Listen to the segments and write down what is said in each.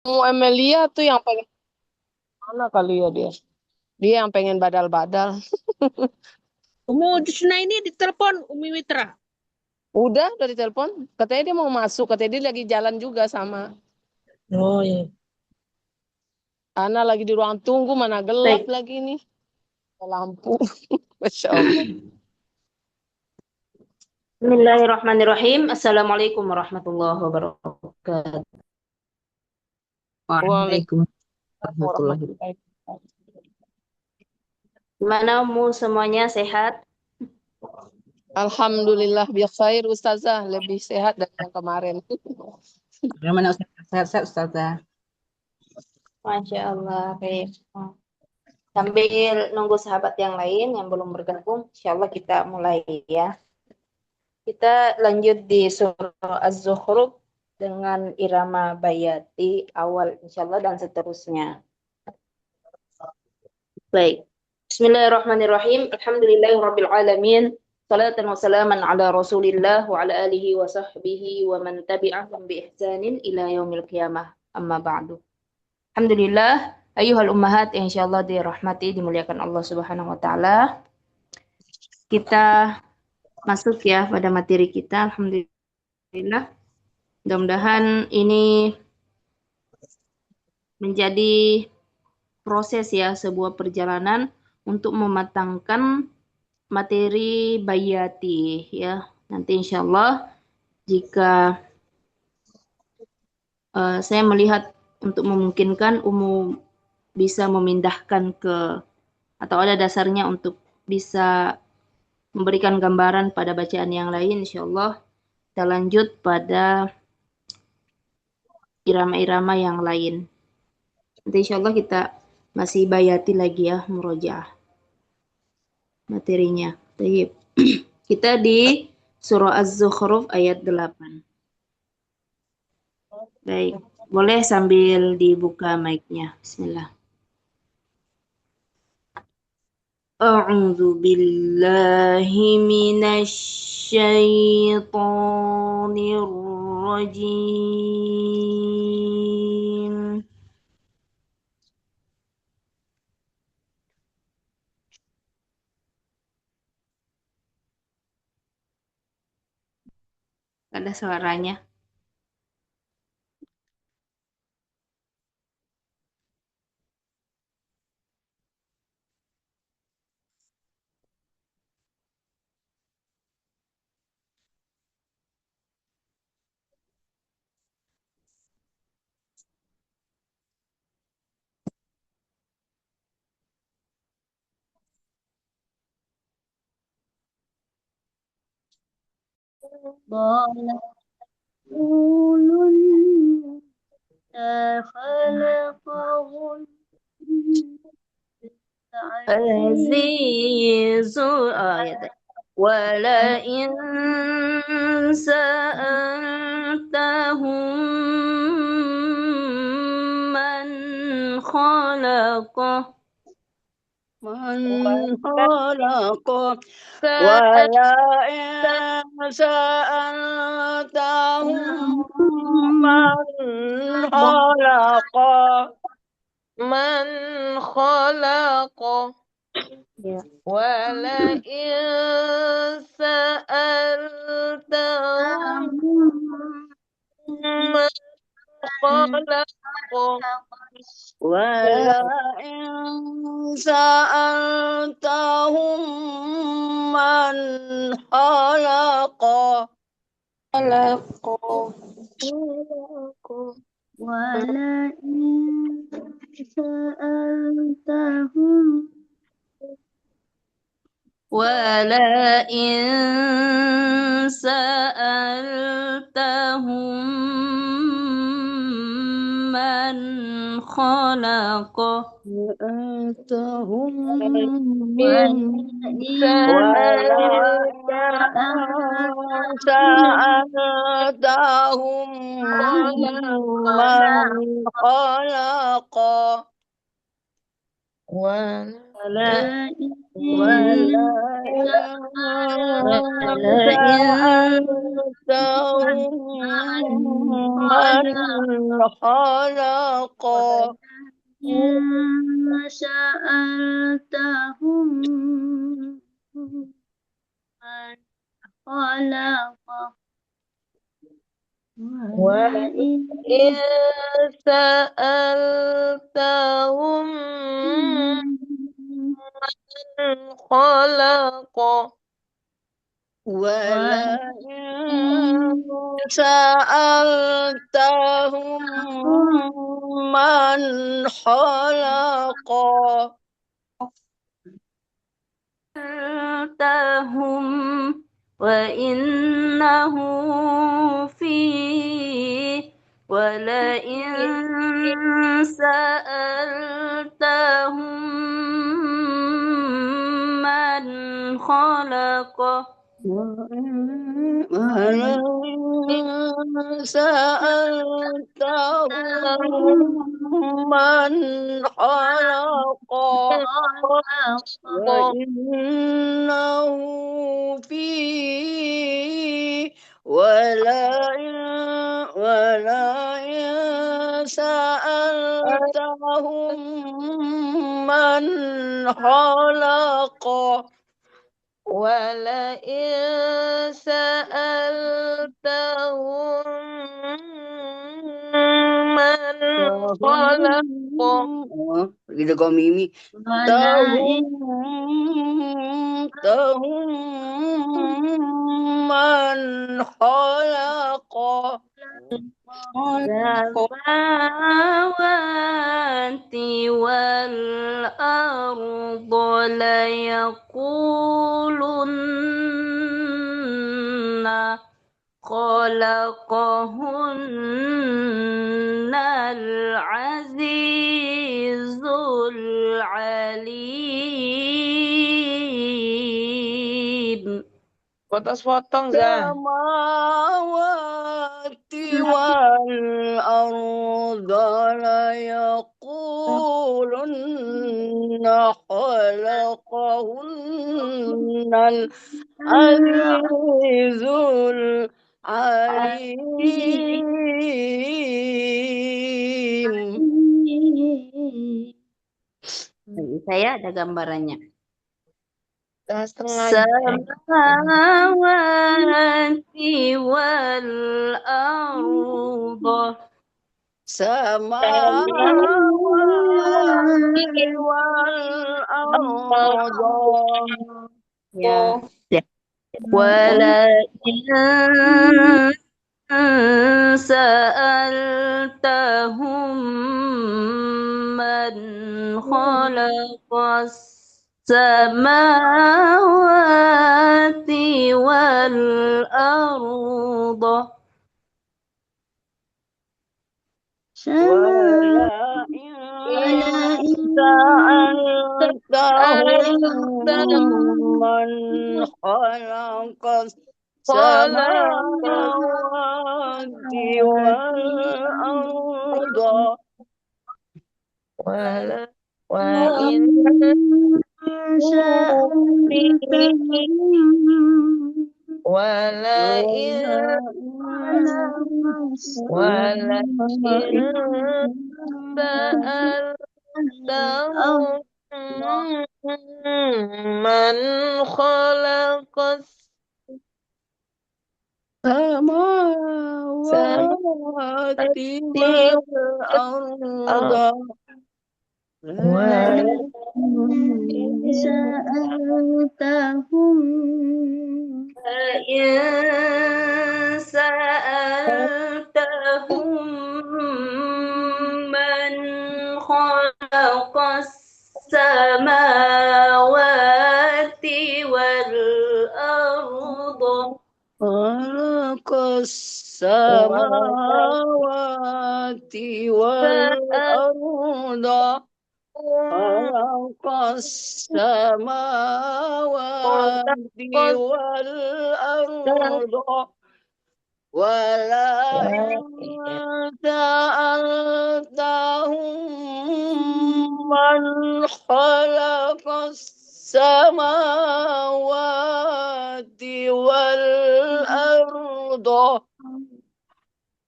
Emilia tuh yang pengen mana kali ya dia. Dia yang pengen badal-badal. Jusna ini ditelepon Umi Mitra. Udah ditelepon. Katanya dia mau masuk. Katanya dia lagi jalan juga sama. Oh iya. Ana lagi di ruang tunggu, mana gelap Baik. lagi nih. Lampu. Masya Allah. Bismillahirrahmanirrahim. Assalamualaikum warahmatullahi wabarakatuh. Waalaikumsalam Waalaikumsalam warahmatullahi wabarakatuh. warahmatullahi wabarakatuh. Gimana mu semuanya sehat? Alhamdulillah, biar khair Ustazah. Lebih sehat dari yang kemarin. Bagaimana Ustaz? Sehat-sehat Ustazah. Masya Allah. Baik. Sambil nunggu sahabat yang lain yang belum bergabung, insya Allah kita mulai ya. Kita lanjut di surah Az-Zukhruf dengan irama bayati awal insya Allah dan seterusnya. Baik. Bismillahirrahmanirrahim. Alhamdulillahirabbil alamin. Salatan wa salaman ala Rasulillah wa ala alihi wa sahbihi wa man tabi'ahum bi ihsanin ila yaumil qiyamah. Amma ba'du. Alhamdulillah, ayuhal ummahat yang insyaallah dirahmati dimuliakan Allah Subhanahu wa taala. Kita masuk ya pada materi kita. Alhamdulillah. Mudah-mudahan ini menjadi proses ya, sebuah perjalanan untuk mematangkan materi bayati ya. Nanti insya Allah jika saya melihat untuk memungkinkan umum bisa memindahkan ke atau ada dasarnya untuk bisa memberikan gambaran pada bacaan yang lain, insya Allah kita lanjut pada irama-irama yang lain. Nanti insya Allah kita masih bayati lagi ya murojaah materinya. Baik. Kita di surah Az-Zukhruf ayat 8. Baik, boleh sambil dibuka mic-nya. Bismillah. A'udzu billahi minasy syaithanir rajim. Ada suaranya. قال رسول خلقه العزيز Aziz ayat. ولئن سألتهم من خلقه من خلق سألتهم ولئن سألتهم من خلق Man khalaqa ya. ولئن سألتهم من خلق ولئن سألتهم من خلق ولئن سألتهم ولئن سألتهم من خلقه سألتهم من ولئن سألتهم من خلق ولئن سألتهم من خلق إن سألتهم من خلق وإن سألتهم من خلق ولئن سألتهم من خلق سألتهم وإنه في ولئن سألتهم من خلق ولئن سألتهم من خلق وإنه في ولئن سألتهم من خلق ولئن سألتهم من خلق gitu kok Mimi tahum man khalaqa السماوات والأرض ليقولن خلقهن العزيز العليم. potong samawati wal arda la yaqulunna khalaqahunnal azizul alim. Saya ada gambarannya. Samawati wal arda samawati wal arda ya. Walakin sa'altahum man khalaqas samawati wal arda ولئن سألتهم من خلق السماوات والأرض وإن سألتهم من خلق السماوات والأرض سألتهم من خلق السماوات والأرض خلق السماوات والأرض خلق السماوات والأرض ولئن سألتهم من خلق samawati wal ardo.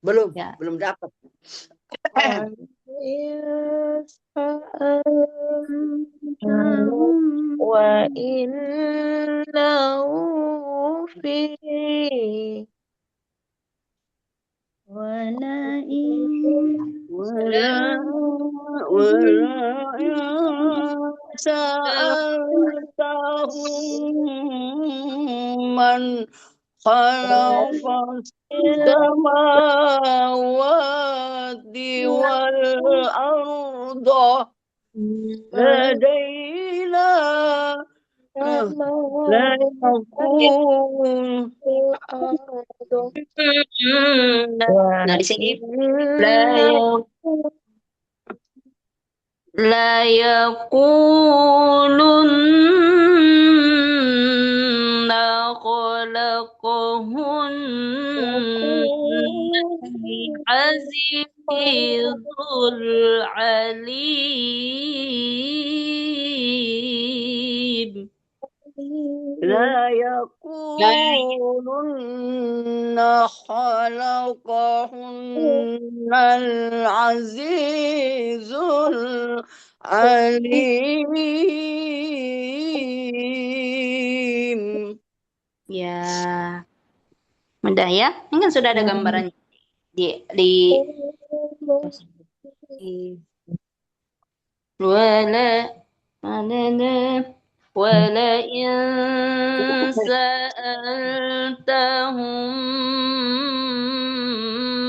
Belum, Ya. belum dapat. wa innahu fi ولا إن سألتهم من خلق السماوات والأرض لدينا لا يقول Nah, di sini la la yaqulunna khalaqahunna azizul alim. لا يقولن خلقهن العزيز العليم. Ya, mudah ya. Ini kan sudah ada gambarannya di ولئن سألتهم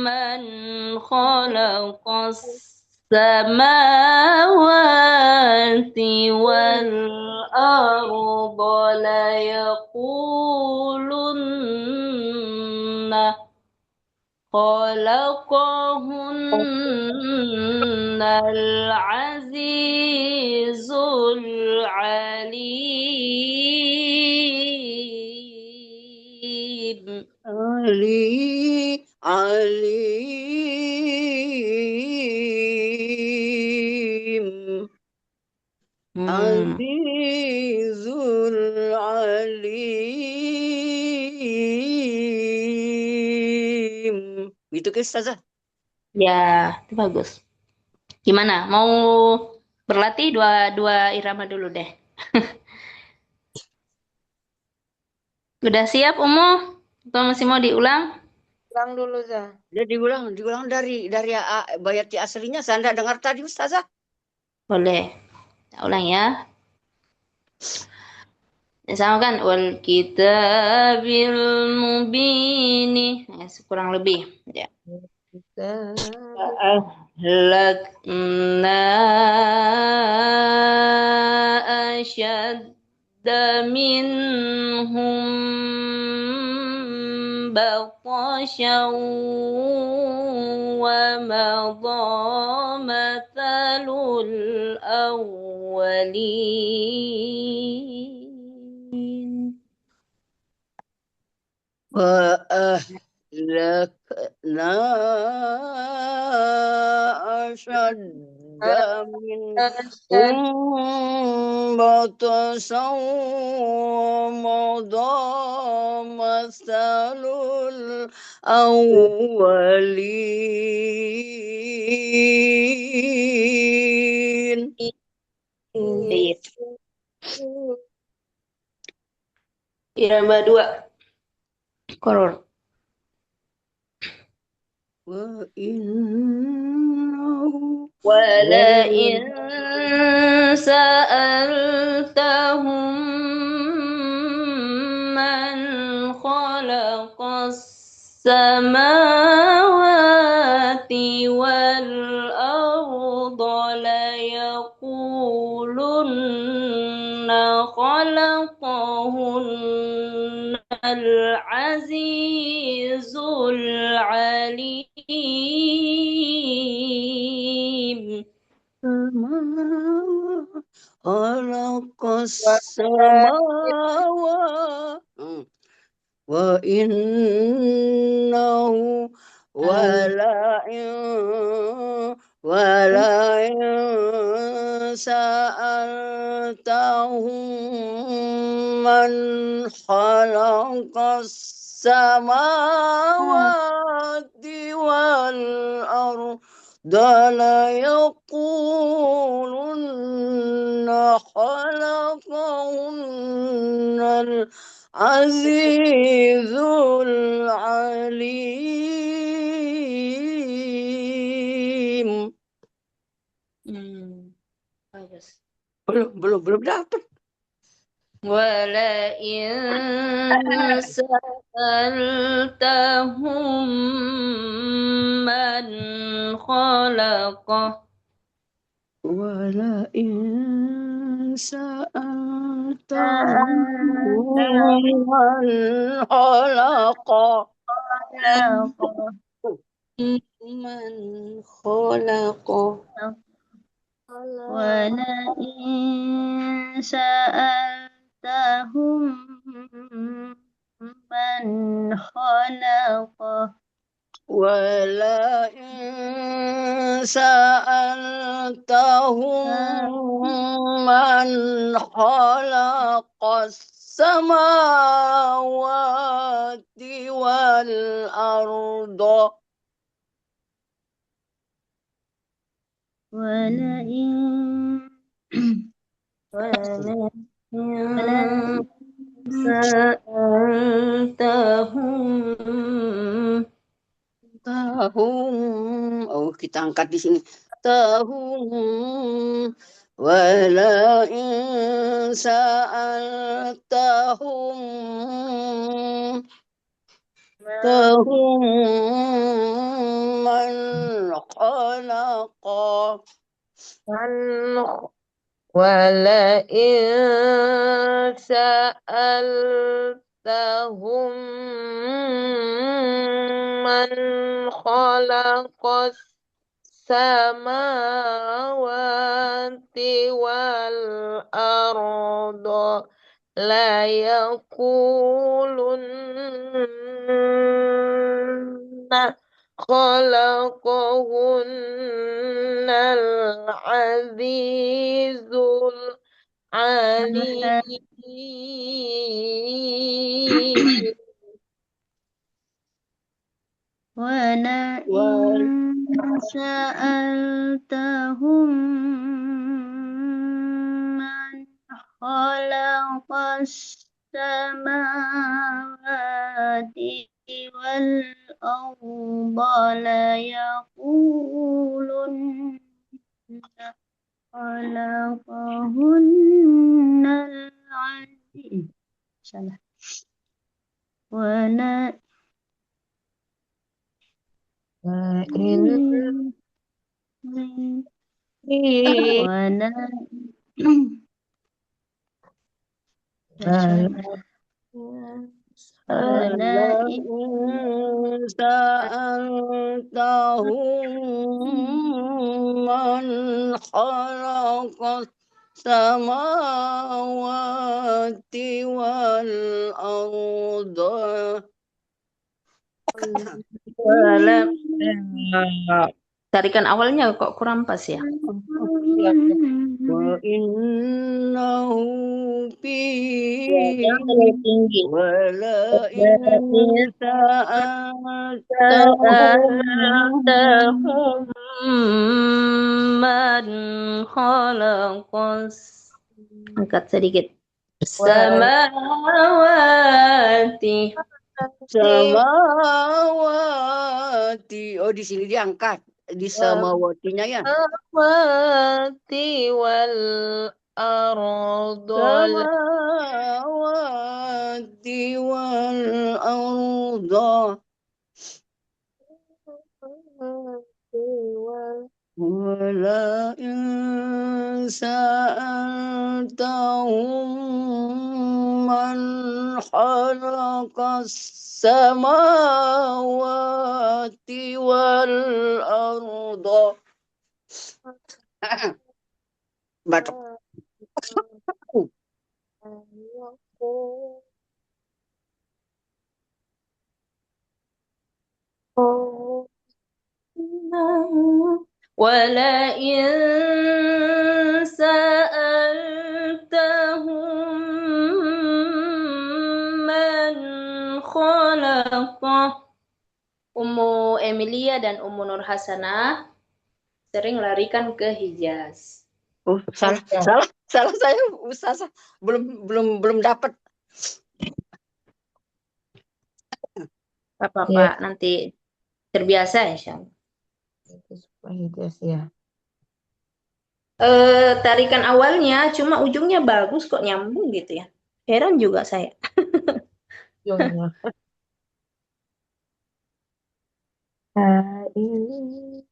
من خلق السماوات والأرض ليقولن خلقهن العزيز العليم. عليم عزيز العليم. Gitu ke Ustazah? Ya, itu bagus. Gimana? Mau berlatih dua irama dulu deh. Udah siap, Umu? Atau masih mau diulang? ulang dulu, Zah. Ya diulang dari bayat aslinya. Saya tidak dengar tadi Ustazah. Boleh. Kita ulang ya. Sama kan? Wal kitabil mubini. Nah, kurang lebih. Ya. أهلكنا أشد منهم بطشا ومضى مثل الأولين. وأهلكنا أشد منهم بطشا ومضى مثل الأولين. Iya. Irama 2. Koror. ولئن سألتهم من خلق السماوات والأرض ليقولن خلقهن العزيز العليم. خلق السماوات وإنه ولئن سألتهم من خلق السماوات والأرض ليقولن خلقهن العزيز العليم. Bagus. Belum dapat. ولئن سألتهم من خلقه ولئن سألتهم من خلق من خلق ولئن سألتهم من خلقه ولئن سألتهم من خلق السماوات والأرض ولئن سألتهم oh kita angkat di sini tahum walain sa'altahum tahum man khalaqa ولئن سألتهم من خلق السماوات والأرض ليقولن خلقهن العزيز العليم. ولئن سألتهم من خلق السماوات والأرض ليقولن خلقهن العزيز ولئن سألتهم من خلق السماوات والأرض Tarikan awalnya kok kurang pas ya. وإنه في Jangan terlalu tinggi. ولئن سألتهم من خلق angkat sedikit samawati samawati. Oh, di sini diangkat di samawatinya ya. samawati wal ardo Samawati wal arda ولئن سألتهم من خلق السماوات والأرض batuk. ولئن Emilia dan Ummu Nur Hasanah sering larikan ke Hijaz. Oh, salah, salah saya Ustazah. Belum dapat. Apa-apa, nanti terbiasa insya Allah. Hijaz ya. Tarikan awalnya cuma ujungnya bagus kok nyambung gitu ya. Heran juga saya. Ujungnya. Ini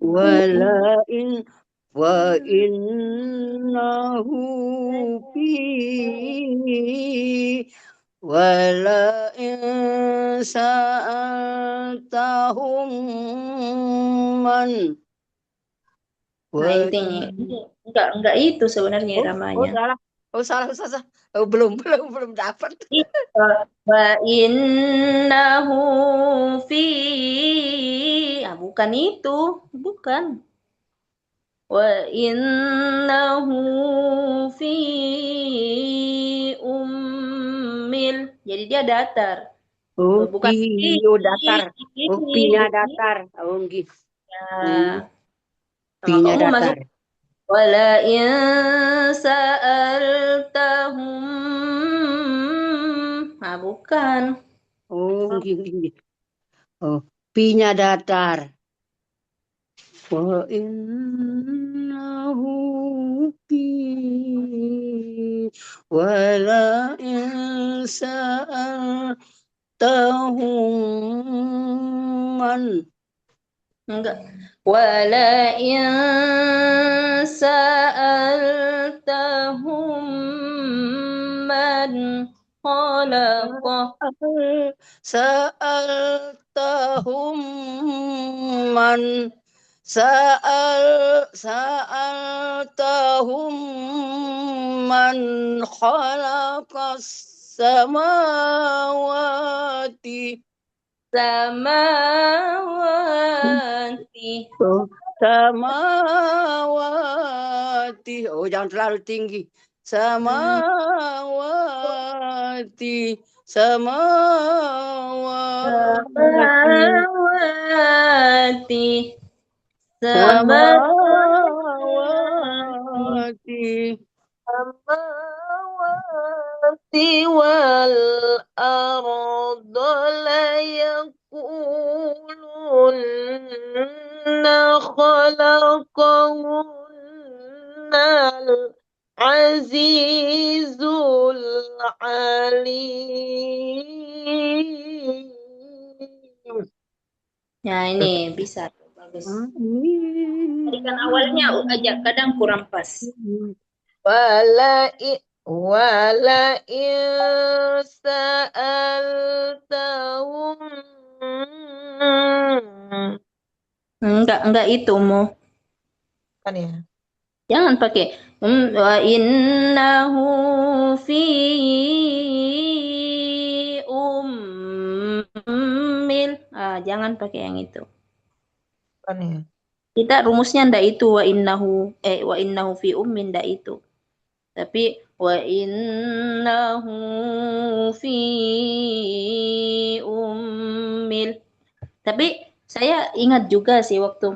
Walain wa innahu fi walain sa'altahum man Nah, wa intinya enggak itu sebenarnya oh iramanya. salah. Oh salah Ustazah. Oh, belum dapat. Wa innahu fi bukan itu, bukan. Wa innahu fi ummil. Jadi dia datar. Oh, Bukan datar. Oh, pi-nya datar. Oh, gitu. Ya. Sama Pi-nya kamu masuk datar. wala in sa'altahum. Nah, bukan. Oh, gini. Oh, pi-nya datar. Wa innahu fi wala in sa'altahum man. Enggak. Wala in sa'altahum man khalaqa. Sa'altahum man sa'altahum man khalaqas samawati Samawati. samawati. Oh, jangan terlalu tinggi. Samawati Samawati. samawati samawati wal arda la yakulunna khalaqahunna al-azizul alim. Nah, ini bisa tuh, bagus. Amin. Tarikan awalnya aja kadang kurang pas. Wala in sa'altahum Enggak itu mau. kan ya. Jangan pakai wa innahu fi ummil. Jangan pakai yang itu. Kan ya. Kita rumusnya ndak itu wa innahu fi ummin ndak itu. Tapi wa innahu fi ummil. Tapi saya ingat juga sih waktu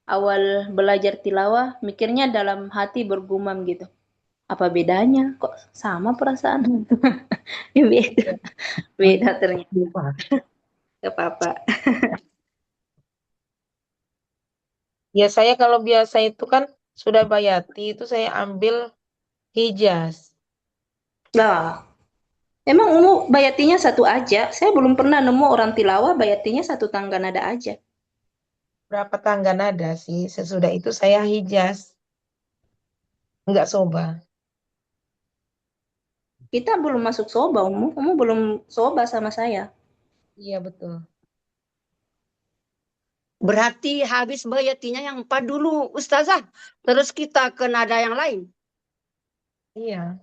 awal belajar tilawah, mikirnya dalam hati bergumam gitu. Apa bedanya? Kok sama perasaan? Beda. Beda ternyata. Gak apa-apa. Ya saya kalau biasa itu kan sudah bayati itu saya ambil Hijaz. Lah, emang Umu bayatinya satu aja? Saya belum pernah nemu orang tilawah bayatinya satu tangga nada aja. Berapa tangga nada sih? Sesudah itu saya Hijaz. Enggak soba. Kita belum masuk soba, Umu belum soba sama saya. Iya betul. Berarti habis bayatinya yang 4 dulu, Ustazah. Terus kita ke nada yang lain. Iya.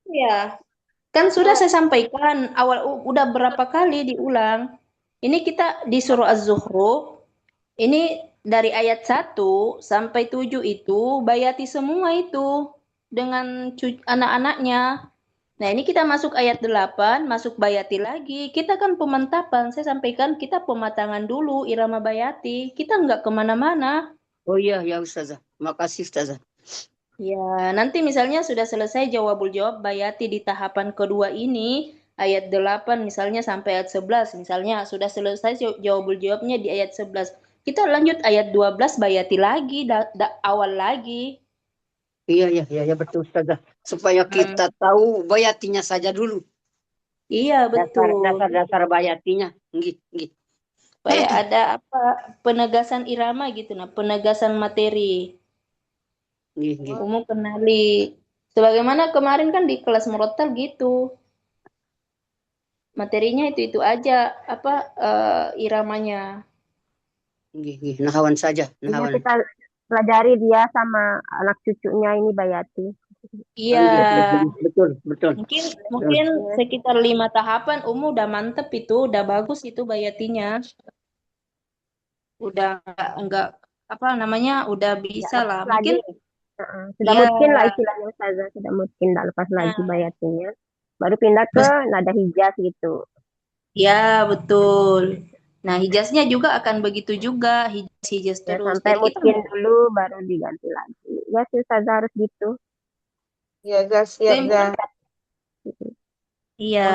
Ya, kan sudah saya sampaikan udah berapa kali diulang. Ini kita di surah Az-Zukhruf. Ini dari ayat 1 sampai 7 itu bayati semua itu dengan anak-anaknya. Nah, ini kita masuk ayat 8, masuk bayati lagi. Kita kan pemantapan. Saya sampaikan kita pematangan dulu irama bayati. Kita nggak kemana-mana. Oh iya, ya Ustazah. Makasih Ustazah. Ya, nanti misalnya sudah selesai jawabul jawab bayati di tahapan kedua ini, ayat 8 misalnya sampai ayat 11. Misalnya sudah selesai jawabul jawabnya di ayat 11. Kita lanjut ayat 12 bayati lagi, awal lagi. Iya, betul Ustazah. Supaya kita tahu bayatinya saja dulu. Iya, betul. Dasar bayatinya. Nggih. Supaya ada penegasan irama gitu, nah, penegasan materi. Nggih. Umum kenali. Sebagaimana kemarin kan di kelas murotal gitu. Materinya itu aja, iramanya. Nggih. Nahawan saja. Iya, Nahawan. kita pelajari dia sama anak cucunya ini Bayati. Iya. Betul. Mungkin sekitar 5 tahapan udah mantep itu, udah bagus itu bayatinya. Udah enggak udah bisa lah. Mungkin Sudah ya. mungkin lah istilahnya Ustazah, sudah mungkin tidak lepas lagi bayatinya. Baru pindah ke nada hijaz gitu. Ya, betul. Nah, hijaznya juga akan begitu juga, hijaz Ya, terus. sampai Jadi kita mungkin dulu baru diganti lagi. Ya sih Ustazah harus gitu. Ya, siap, Zah. Iya,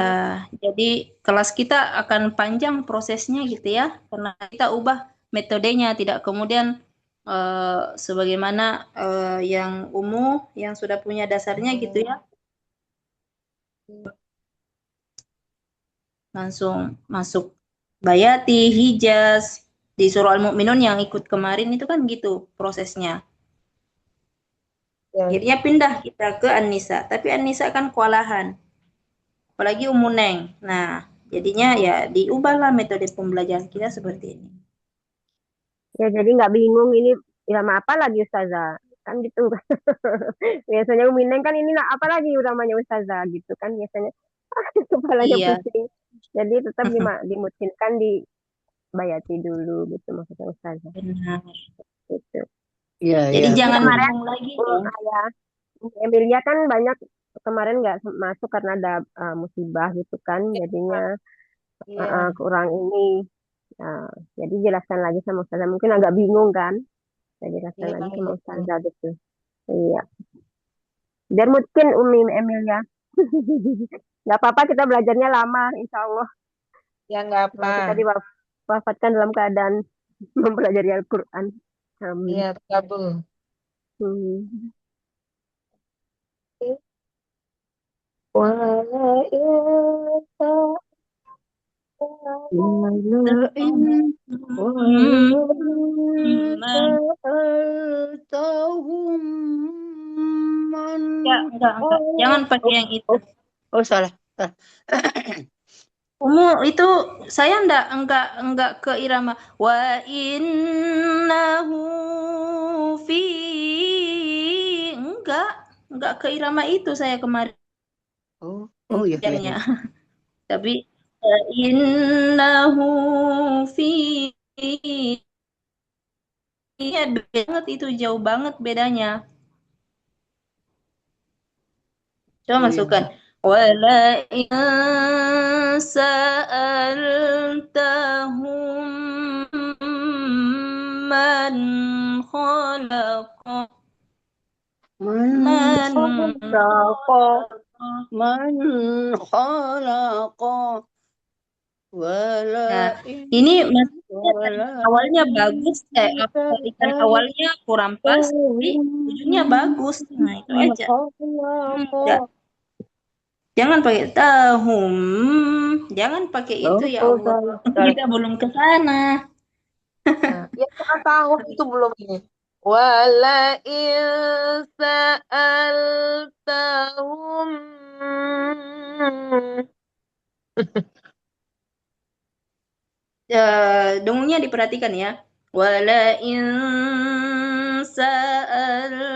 jadi kelas kita akan panjang prosesnya gitu ya, karena kita ubah metodenya, tidak kemudian sebagaimana yang umum, yang sudah punya dasarnya gitu ya, langsung masuk bayati, hijaz, di surah Al-Mu'minun yang ikut kemarin itu kan gitu prosesnya. Ya. Akhirnya pindah kita ke An-Nisa, tapi An-Nisa kan kewalahan, apalagi Neng. Nah, jadinya ya diubahlah metode pembelajaran kita seperti ini. Ya jadi nggak bingung ini irama apa lagi Ustazah. Kan gitu. Biasanya Umineng kan ini apa lagi namanya Ustazah gitu kan biasanya. Kepalanya Iya. pusing. Jadi tetap dimutkinkan di bayati dulu gitu maksudnya Ustazah. Benar. Gitu. Iya. Jadi jangan kemarin bingung lagi. Ya. Emilia kan banyak kemarin nggak masuk karena ada musibah gitu kan. Jadinya kurang ini. Nah, jadi jelaskan lagi sama Ustazah. Mungkin agak bingung kan. Saya jelaskan lagi sama Ustazah gitu. Iya. Biar mungkin Umi Emilia. Nggak apa-apa kita belajarnya lama, insya Allah. Ya, nggak apa. Kita diwafatkan dalam keadaan mempelajari Al-Quran. Amin. Iya, kabul. Enggak. Jangan pakai yang itu. Oh, salah. Itu saya enggak ke irama wa innahu fi enggak ke irama itu saya kemarin. Oh iya. Tapi innahu fi banget itu jauh banget bedanya. Coba masukkan. Wala in sa'altahum man khalaqa Nah, ini maksudnya awalnya bagus, ikan awalnya kurang pas, tapi ujungnya bagus. Nah, itu aja. Jangan pakai tahum, jangan pakai itu ya Allah. Kita belum ke sana. Ya, kita tahu itu belum ini. Wala in sa'altahum. Dongengnya diperhatikan ya. Wala in sa'altahum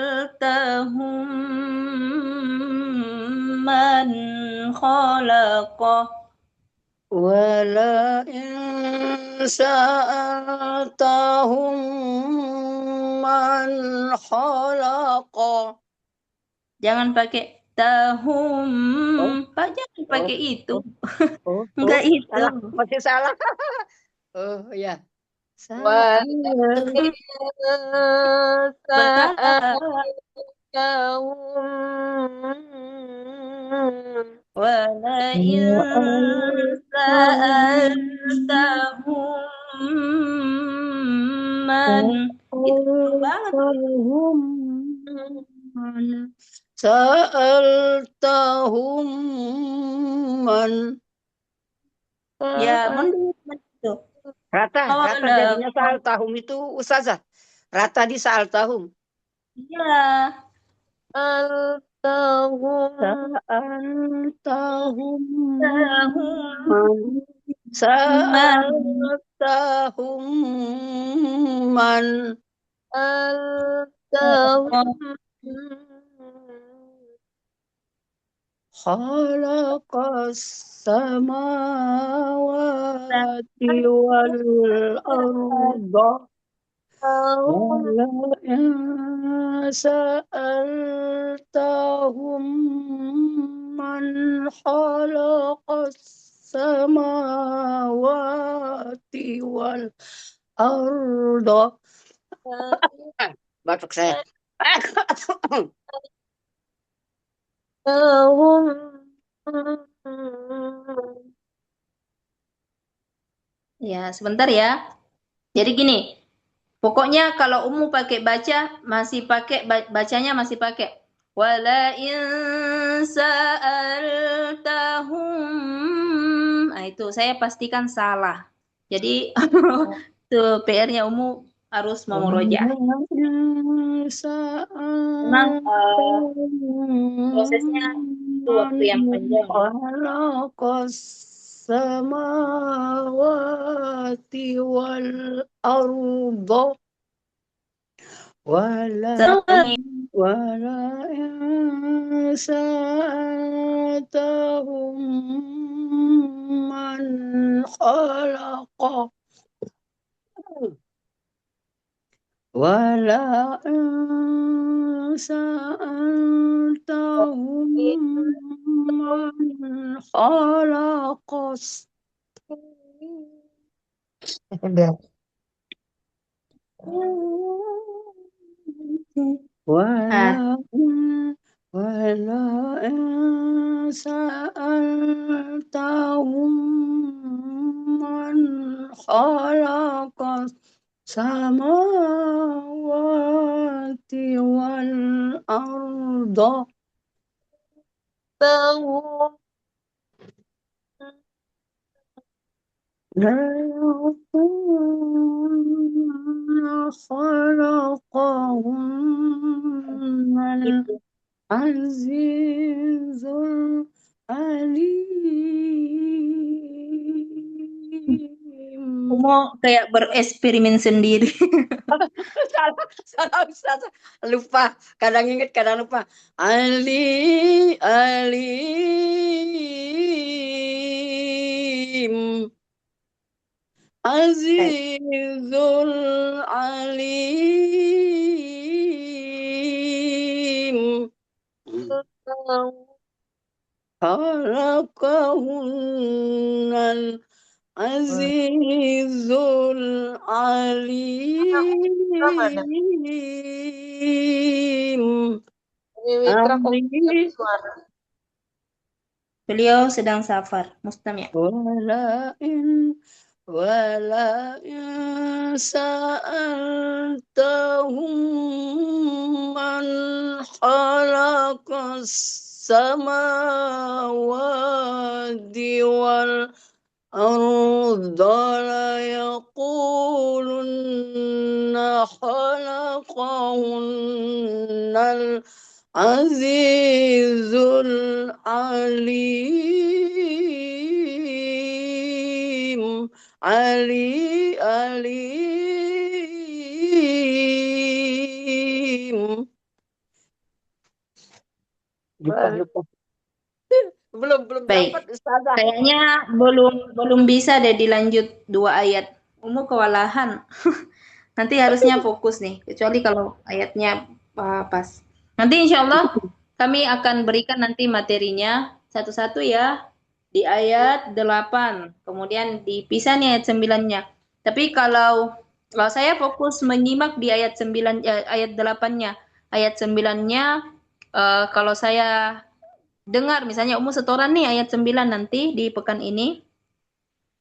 man khalaqa Wala in sa'altahum man khalaqa. Jangan pakai sa'altahum. Oh, Pak, jangan oh, pakai itu. oh, Enggak oh, itu. salah, masih salah. Oh ya, Wala salah. sa'altahum Walain sa'altahum man. Itu jauh banget. Sa'altahum man. Ya, mundur itu. Rata Qala jadinya sa'altahum itu Ustazah. Rata di sa'altahum. ya. sa'altahum Sa'altahum Tahum man. man. Sa'altahum man. sa'altahum Khalaqas samawati wal arda. ولئن سألتهم من خلق السماوات والأرض. Batuk saya. Ya, sebentar ya. Jadi gini, pokoknya kalau Ummu pakai baca masih pakai bacanya masih pakai wala in sa'altahum. Nah, itu saya pastikan salah. Jadi itu PR-nya Ummu harus mau murojaah. Memang prosesnya itu waktu yang panjang. Khalaqas samawati wal arda. ولئن سألتهم من خلق ولئن سألتهم من خلق ولئن سألتهم من خلق السماوات والأرض ليقولن خلقهن العزيز العليم. Ummu kayak bereksperimen sendiri. salah Ustaz. Lupa, kadang ingat kadang lupa. Alim Azizul Alim. Khalaqahunnal Azizul Alim. Mitra kok Alim. suara. Beliau sedang safar, mustami'. ولئن سألتهم من خلق السماوات والأرض ليقولن خلقهن العزيز العليم. Alim. Lupa. Belum Baik. dapat Ustazah. Kayaknya belum bisa deh dilanjut 2 ayat. Ummu kewalahan. Nanti harusnya fokus nih, kecuali kalau ayatnya pas. Nanti insya Allah kami akan berikan nanti materinya satu-satu ya di ayat 8. Kemudian dipisah nih ayat 9-nya. Tapi kalau saya fokus menyimak di ayat 9 ayat 8-nya. Ayat 9-nya kalau saya dengar misalnya Umu setoran nih ayat 9 nanti di pekan ini.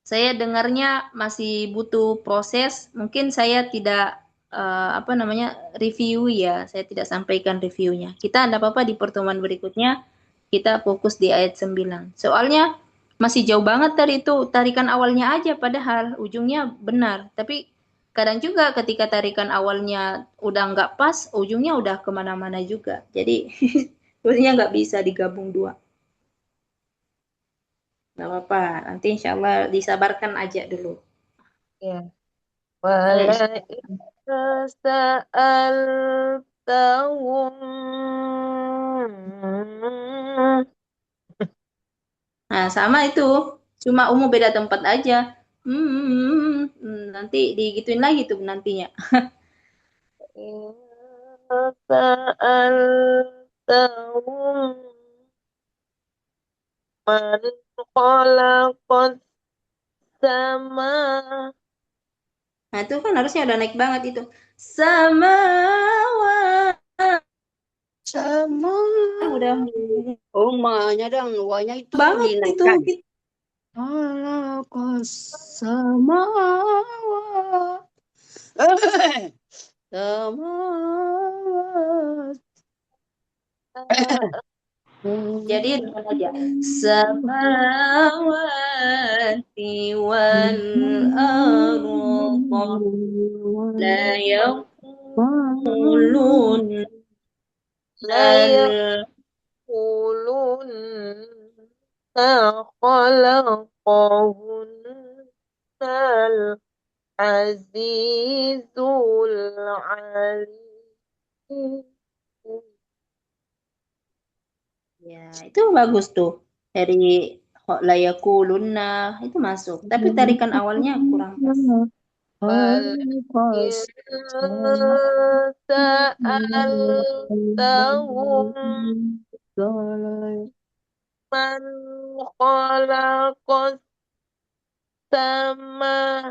Saya dengarnya masih butuh proses. Mungkin saya tidak apa namanya review ya. Saya tidak sampaikan reviewnya. Kita tidak apa-apa di pertemuan berikutnya kita fokus di ayat 9. Soalnya masih jauh banget dari itu. Tarikan awalnya aja padahal ujungnya benar. Tapi kadang juga ketika tarikan awalnya udah nggak pas, ujungnya udah kemana-mana juga. Jadi sebenarnya nggak bisa digabung dua. Nggak apa-apa. Nanti insya Allah disabarkan aja dulu. Ya. Saya Wala sa'altahum. Nah, sama itu. Cuma umum beda tempat aja. Nanti digituin lagi tuh nantinya. Sa'altahum man khalaqas sama. Nah, itu kan harusnya udah naik banget itu. Sama Sama. udah Oh, ma-nya dan wa-nya itu banget itu. dinaikkan. Khalaqas samawat. Samawat. Jadi dengan aja samawati wal arda la yaqulun La yaqulun khalaqahunna al-azizul alim. ya itu bagus tuh dari layakulunna itu masuk tapi tarikan awalnya kurang pas. Wal in sa'altahum man khalaqas sama.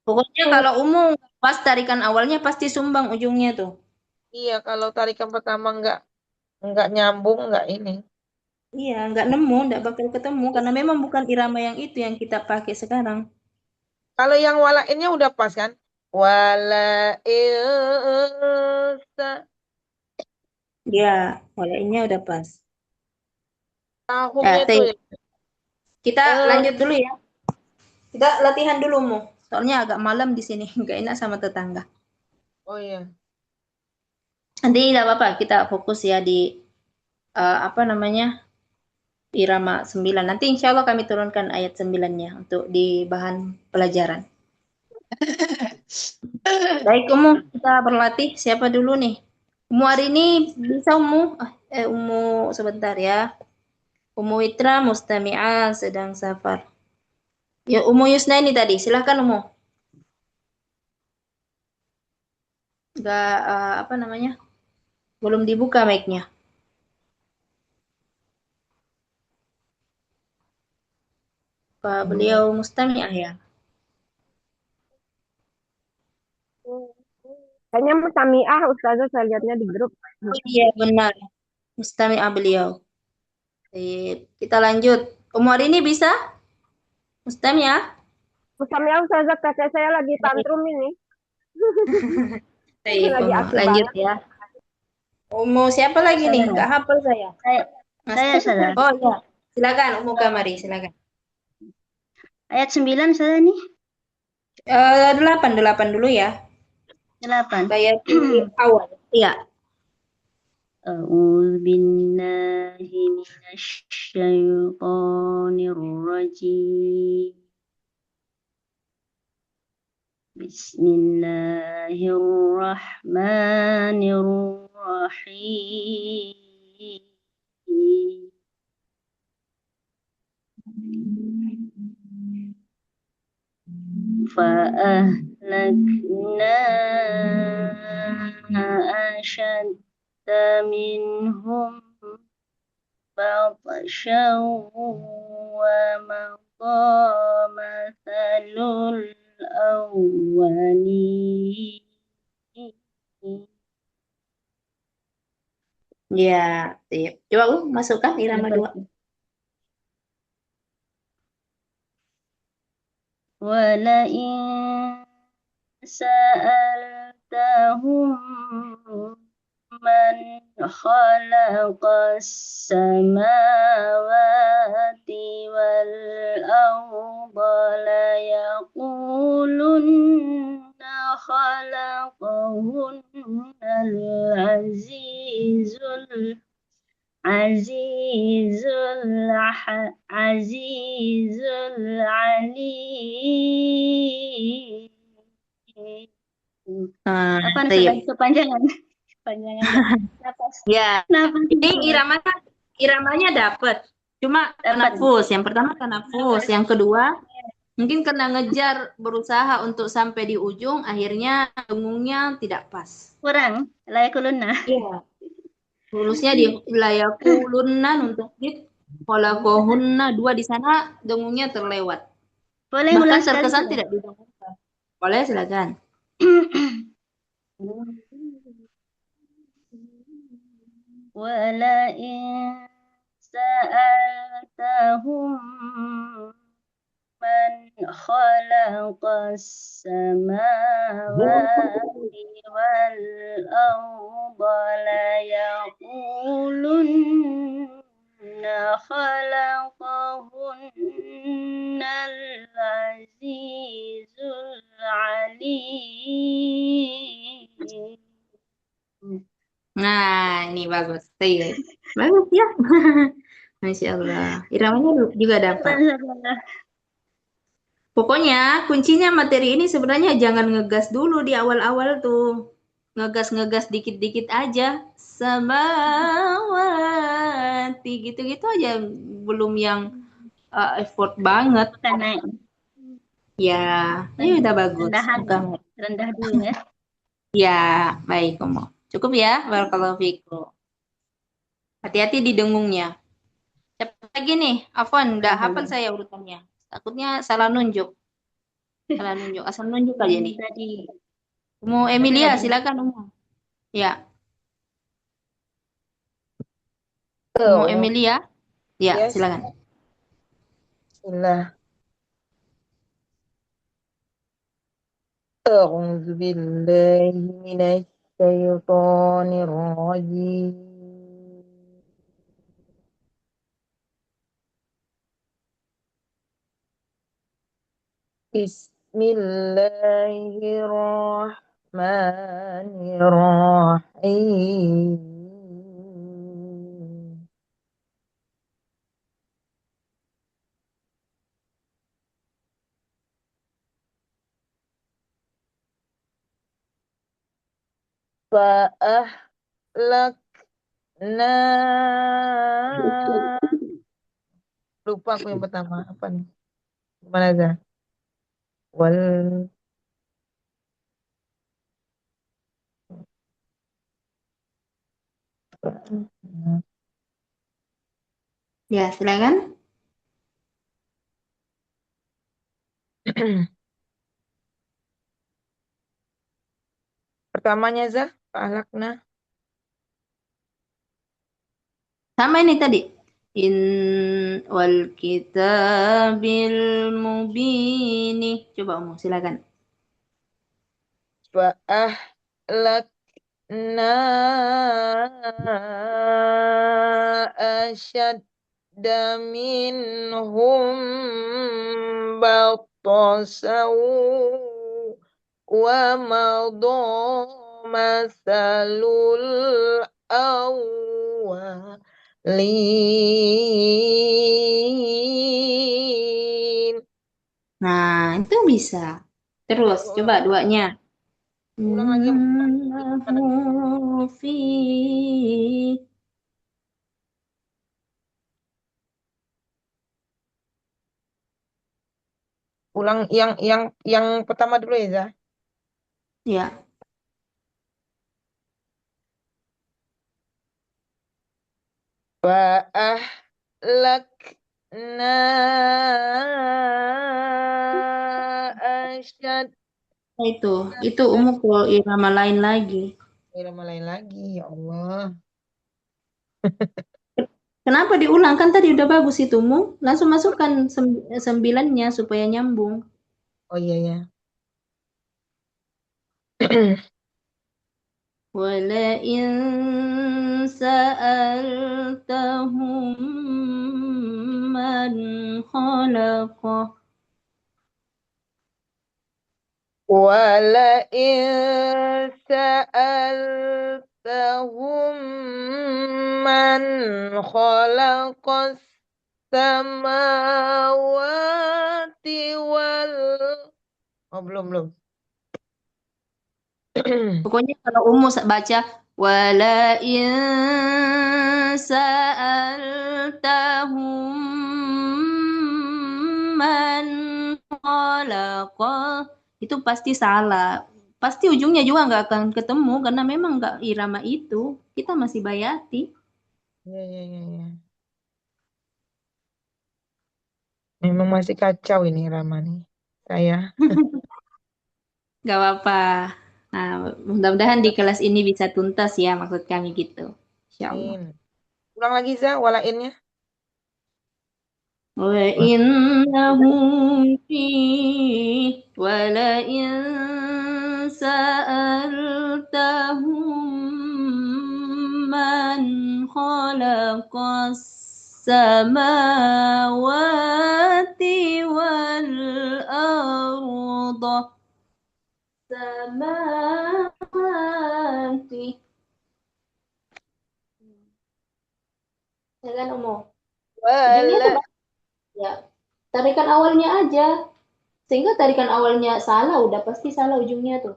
Pokoknya kalau umum pas tarikan awalnya pasti sumbang ujungnya tuh. Iya, kalau tarikan pertama nggak nyambung, nggak ini. Iya, nggak nemu, nggak bakal ketemu karena memang bukan irama yang itu yang kita pakai sekarang. Kalau yang walainnya udah pas kan? Wala ilsa Ya, walainnya udah pas. tahumnya tuh ya. Kita Eh, lanjut dulu ya. Kita latihan dulu mu. Soalnya agak malam di sini, nggak enak sama tetangga. oh iya. Nanti tidak apa-apa, kita fokus ya di apa namanya irama 9. Nanti insya Allah kami turunkan ayat 9-nya untuk di bahan pelajaran. Baik, Umu, kita berlatih. Siapa dulu nih? Umu hari ini bisa Umu? Umu sebentar ya. Umu Itra Mustami'ah sedang safar. Ya, Umu Yusna ini tadi. Silahkan Umu. Nggak, apa namanya? Belum dibuka mic-nya. Pak beliau Mustami'ah ya? Kayaknya Mutamiah Ustazah saya lihatnya di grup. Oh iya, benar. Mustami'ah beliau. Sip. Kita lanjut. Umu hari ini bisa? Mustami'ah? Mutamiah Ustazah kakek saya lagi tantrum ini. Baik, Lagi Umu. aktif Lanjut banget. ya. Umu siapa lagi nih? Saya, Nggak hafal saya. Mas. saya salah. Oh iya. Silakan, Umu Kamari. Silakan. Ayat 9 saya nih. 8 dulu ya. 8. Bayar di awal. Iya. أعوذ بالله من الشيطان الرجيم بسم الله الرحمن الرحيم فأهلكنا أشد منهم بطشا ومضى مثل الأولين. Ya, sip. Coba masukkan irama dua. ولئن سألتهم من خلق السماوات والأرض ليقولن خلقهن العزيز العليم. Apa nih Sip. sudah kepanjangan? Panjangan napas. Ya, Napas. ini iramanya dapat. Cuma Dapat. tanafus. Yang pertama tanafus, yang kedua mungkin karena ngejar berusaha untuk sampai di ujung, akhirnya dengungnya tidak pas. Kurang. Layakulunna. Iya. Lulusnya di layakulunna untuk dit, kholaqahunna dua di sana dengungnya terlewat. Boleh Bahkan ulang sekali. terkesan tidak didengungkan. Boleh silakan. ولئن سألتهم من خلق السماوات والأرض ليقولن خلقهن العزيز العليم. Nah, ini bagus. Iya. Bagus ya. Masya Allah. Iramanya juga dapat. Pokoknya kuncinya materi ini sebenarnya jangan ngegas dulu di awal-awal tuh. Ngegas-ngegas dikit-dikit aja. Samawati gitu-gitu aja. Belum yang effort banget. Karena Ya, ini udah bagus. rendahan, rendah dulu ya. Ya, baik, Komo. Cukup ya, barakallahu fikum. Hati-hati di dengungnya. Siapa lagi nih? Afwan, udah hafal saya urutannya. Takutnya salah nunjuk. Salah nunjuk, asal nunjuk aja nih. Tadi Umu Emilia, silakan Umu. Ya, Umu Emilia. Ya, Yes. silakan. Bismillah. أعوذ بالله من الشيطان الرجيم بسم الله الرحمن الرحيم فأهلكنا lupa aku yang pertama apa nih? Gimana aja? Wal Ya, silakan. pertamanya Zah, Fa'alakna. Sama ini tadi. In wal kitabil mubini. Coba Umu, silakan. فأهلكنا أشد منهم بطشا ومضى مثل الأولين. Nah, itu bisa. Terus, coba duanya. Ulang lagi. Innahu fi Ulang yang pertama dulu ya, Zah. ya. فأهلكنا أشد. Nah, itu umum kalau irama lain lagi. Irama lain lagi, ya Allah. Kenapa diulang? Kan tadi udah bagus itu, Mu. Langsung masukkan sembilannya supaya nyambung. Oh iya ya. ولئن سألتهم من خلق ولئن سألتهم من خلق السماوات Oh, belum. Pokoknya kalau Ummu baca walain sa'altahum man khalaqa itu pasti salah. Pasti ujungnya juga nggak akan ketemu karena memang nggak irama itu. Kita masih bayati. Ya. Memang masih kacau ini Rama nih. Saya. Nggak apa-apa. Nah, mudah-mudahan di kelas ini bisa tuntas ya maksud kami gitu. Insya Allah. Amin. Ulang lagi Za, walainnya. وإنه فيه ولئن سألتهم من خلق السماوات والأرض سماوات ya kan Umu? Ujungnya Wala. tuh ya tarikan awalnya aja sehingga tarikan awalnya salah udah pasti salah ujungnya tuh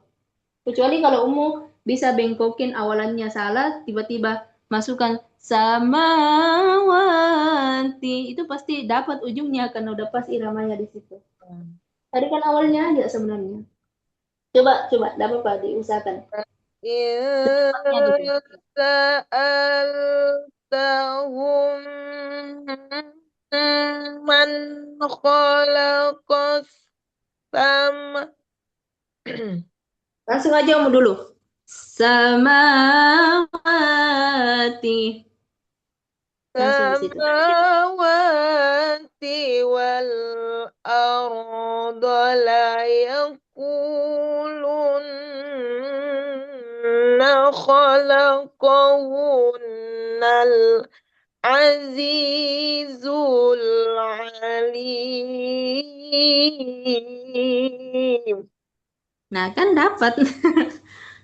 kecuali kalau Umu bisa bengkokin awalannya salah tiba-tiba masukkan samawati itu pasti dapat ujungnya karena udah pas iramanya di situ tarikan awalnya aja sebenarnya coba dapat apa diusahakan cepatnya dulu Sa'altahum man khalaqas sama. langsung aja Umu dulu samawati langsung di situ Samawati wal arda la yakulunna khalaqahunnal azizul alim. nah kan dapat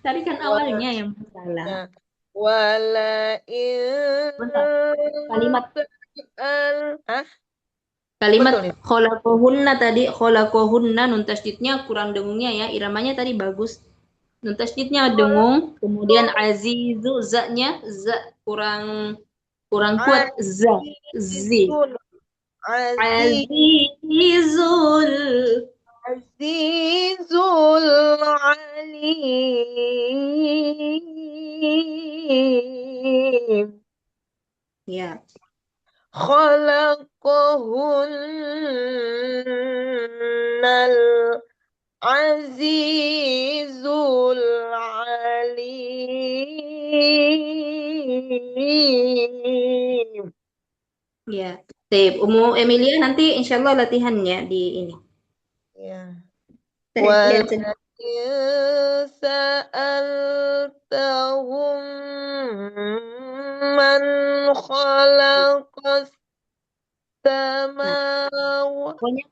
tarikan awalnya yang salah Ya. Wala bentar kalimat Hah? kalimat Betul itu. kholaqohunna tadi kholaqohunna nun tasydidnya kurang dengungnya ya iramanya tadi bagus nun tasydidnya dengung kemudian azizu za-nya za kurang kurang kuat za zi Azizul azizul Azizul Alim. ya Khalaqahunnal Azizul Alim. ya Sip. Umu Emilia nanti insya Allah latihannya di ini Ya. lihat sendiri. ولئن سألتهم من خلق السماوات. Pokoknya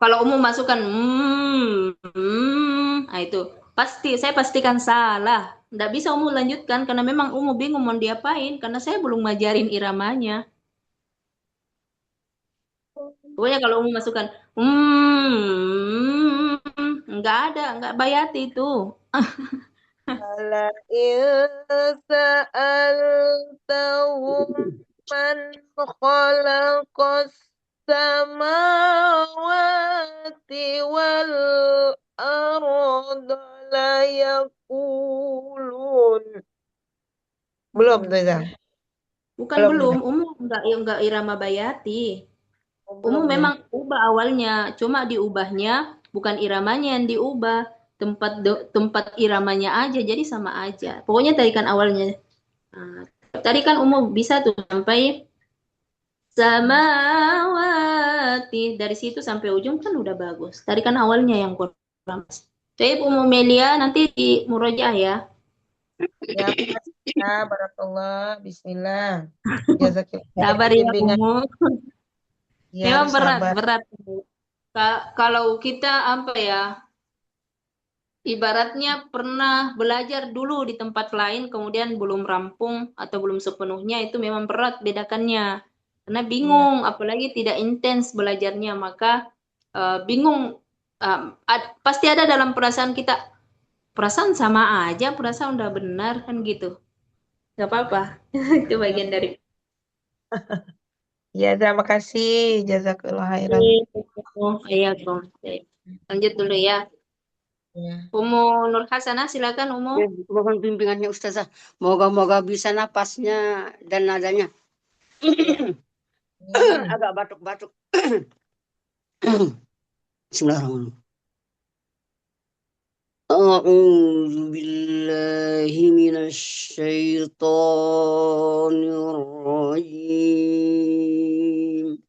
kalau umum masukkan nah itu saya pastikan salah. Nggak bisa umum lanjutkan karena memang umum bingung mau diapain karena saya belum ngajarin iramanya. Pokoknya kalau umum masukkan nggak bayati itu. ولئن سألتهم من خلق السماوات والأرض ليقولون. Belum tuh, Zah. Bukan Belum, belum, Zah. umum enggak irama bayati. Oh, Umum belum ya? memang ubah awalnya, cuma diubahnya bukan iramanya yang diubah, tempat iramanya aja, jadi sama aja. Pokoknya tarikan awalnya. Nah, tarikan umum bisa tuh sampai samawati, dari situ sampai ujung kan udah bagus. Tarikan awalnya yang kurang. Jadi umum Melia nanti di murojaah ya. Ya, ya, barakallah. Bismillah. Jazakillah. Sabar ya Bimbingan. umum. Ya, Memang harus berat, sabar. berat. Kalau kita apa ya, ibaratnya pernah belajar dulu di tempat lain, kemudian belum rampung atau belum sepenuhnya, itu memang berat bedakannya. Karena Iya. bingung, apalagi tidak intens belajarnya, maka bingung. Pasti ada dalam perasaan kita, perasaan sama aja, perasaan udah benar kan gitu. Gak apa-apa, itu bagian dari. Ya, terima kasih. Jazakallah khairan. Oh, iya, Kom. Lanjut dulu ya. Ya. Umu Nur Hasanah, silakan Umu. Mohon bimbingannya Ustazah. Moga-moga bisa napasnya dan nadanya. Agak batuk-batuk. Bismillahirrahmanirrahim. أعوذ بالله من الشيطان الرجيم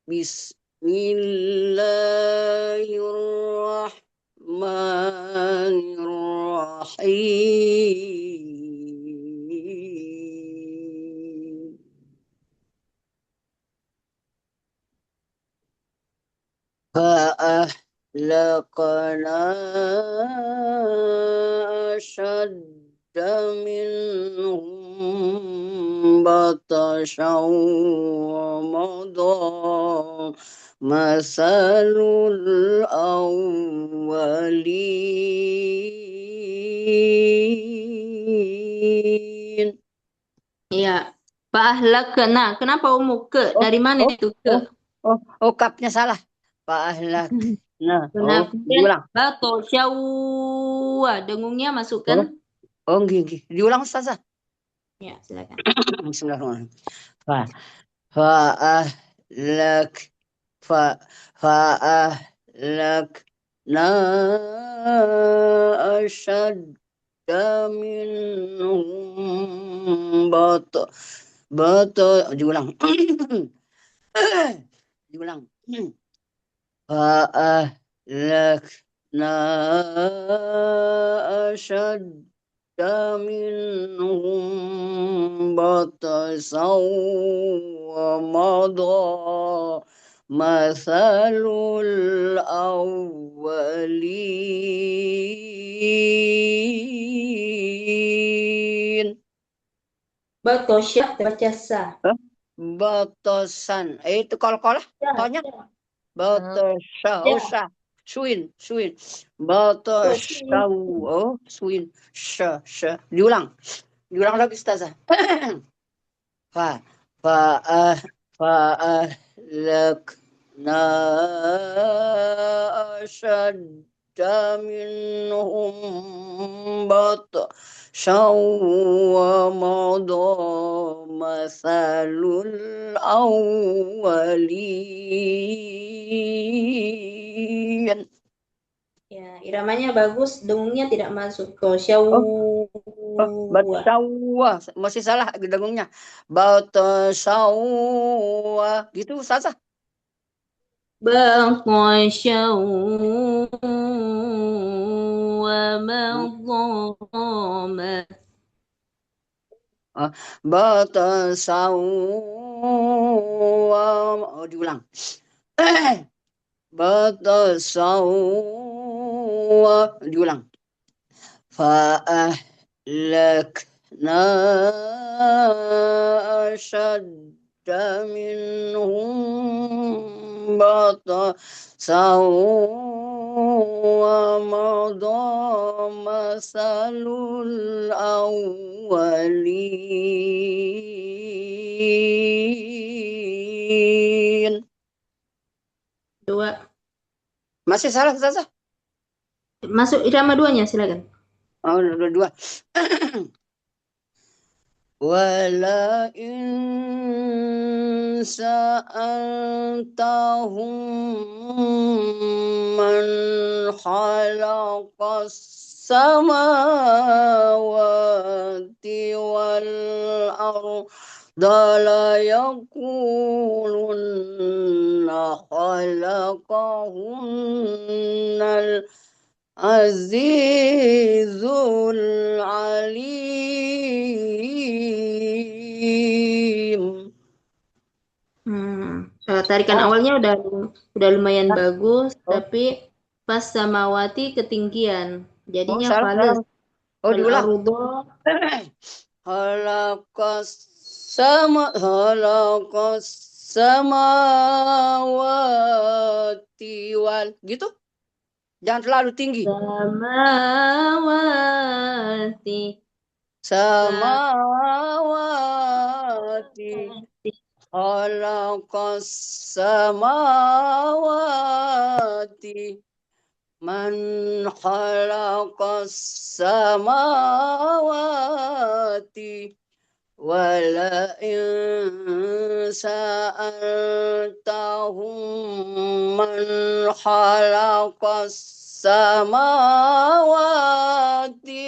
بسم الله الرحمن الرحيم فأهلكنا أشد منهم بطشا ومضى مثل الأولين. Ya, Nah, kenapa Umu ke? Dari mana itu ke? Kapnya salah. Nah, Nah, diulang. bato syawa, dengungnya masukkan. Nggih. Diulang Ustazah. Ya, silakan. Bismillahirrahmanirrahim. فأهلك فأهلكنا أشد منهم diulang. Diulang. فأهلكنا أشد منهم بطشا ومضى مثل الأولين. Bato syah baca sa. Batosan. Itu kol-kolah. Tonya. Batosha. Usha. Swin. Batosha. Swin. Sha. Diulang lagi Ustazah. فأهلكنا أشد منهم بطشا ومضى مثل الأولين. Ya, iramanya bagus, dengungnya tidak masuk ke syawu. Batasyawa, masih salah dengungnya. Batasyawa, gitu Ustazah. Baqasyawu wa madhama. Batasyawa, diulang. Batasyawa, diulang. فأهلكنا أشد منهم بطشا ومضى مثل الأولين. Dua. Masih salah Ustazah? Masuk irama duanya, silakan. Dua. ولئن سألتهم من خلق السماوات والأرض ليقولن خلقهن العزيز العليم. Tarikan awalnya udah lumayan bagus, Oh. tapi pas samawati ketinggian, jadinya salah. fales. Oh, diulang. Al-ardo Khalaqas samawati wal gitu. Jangan terlalu tinggi. samawati Samawati. Khalaqas samawati. Man khalaqas samawati. Wala'in sa'altahum man khalaqas samawati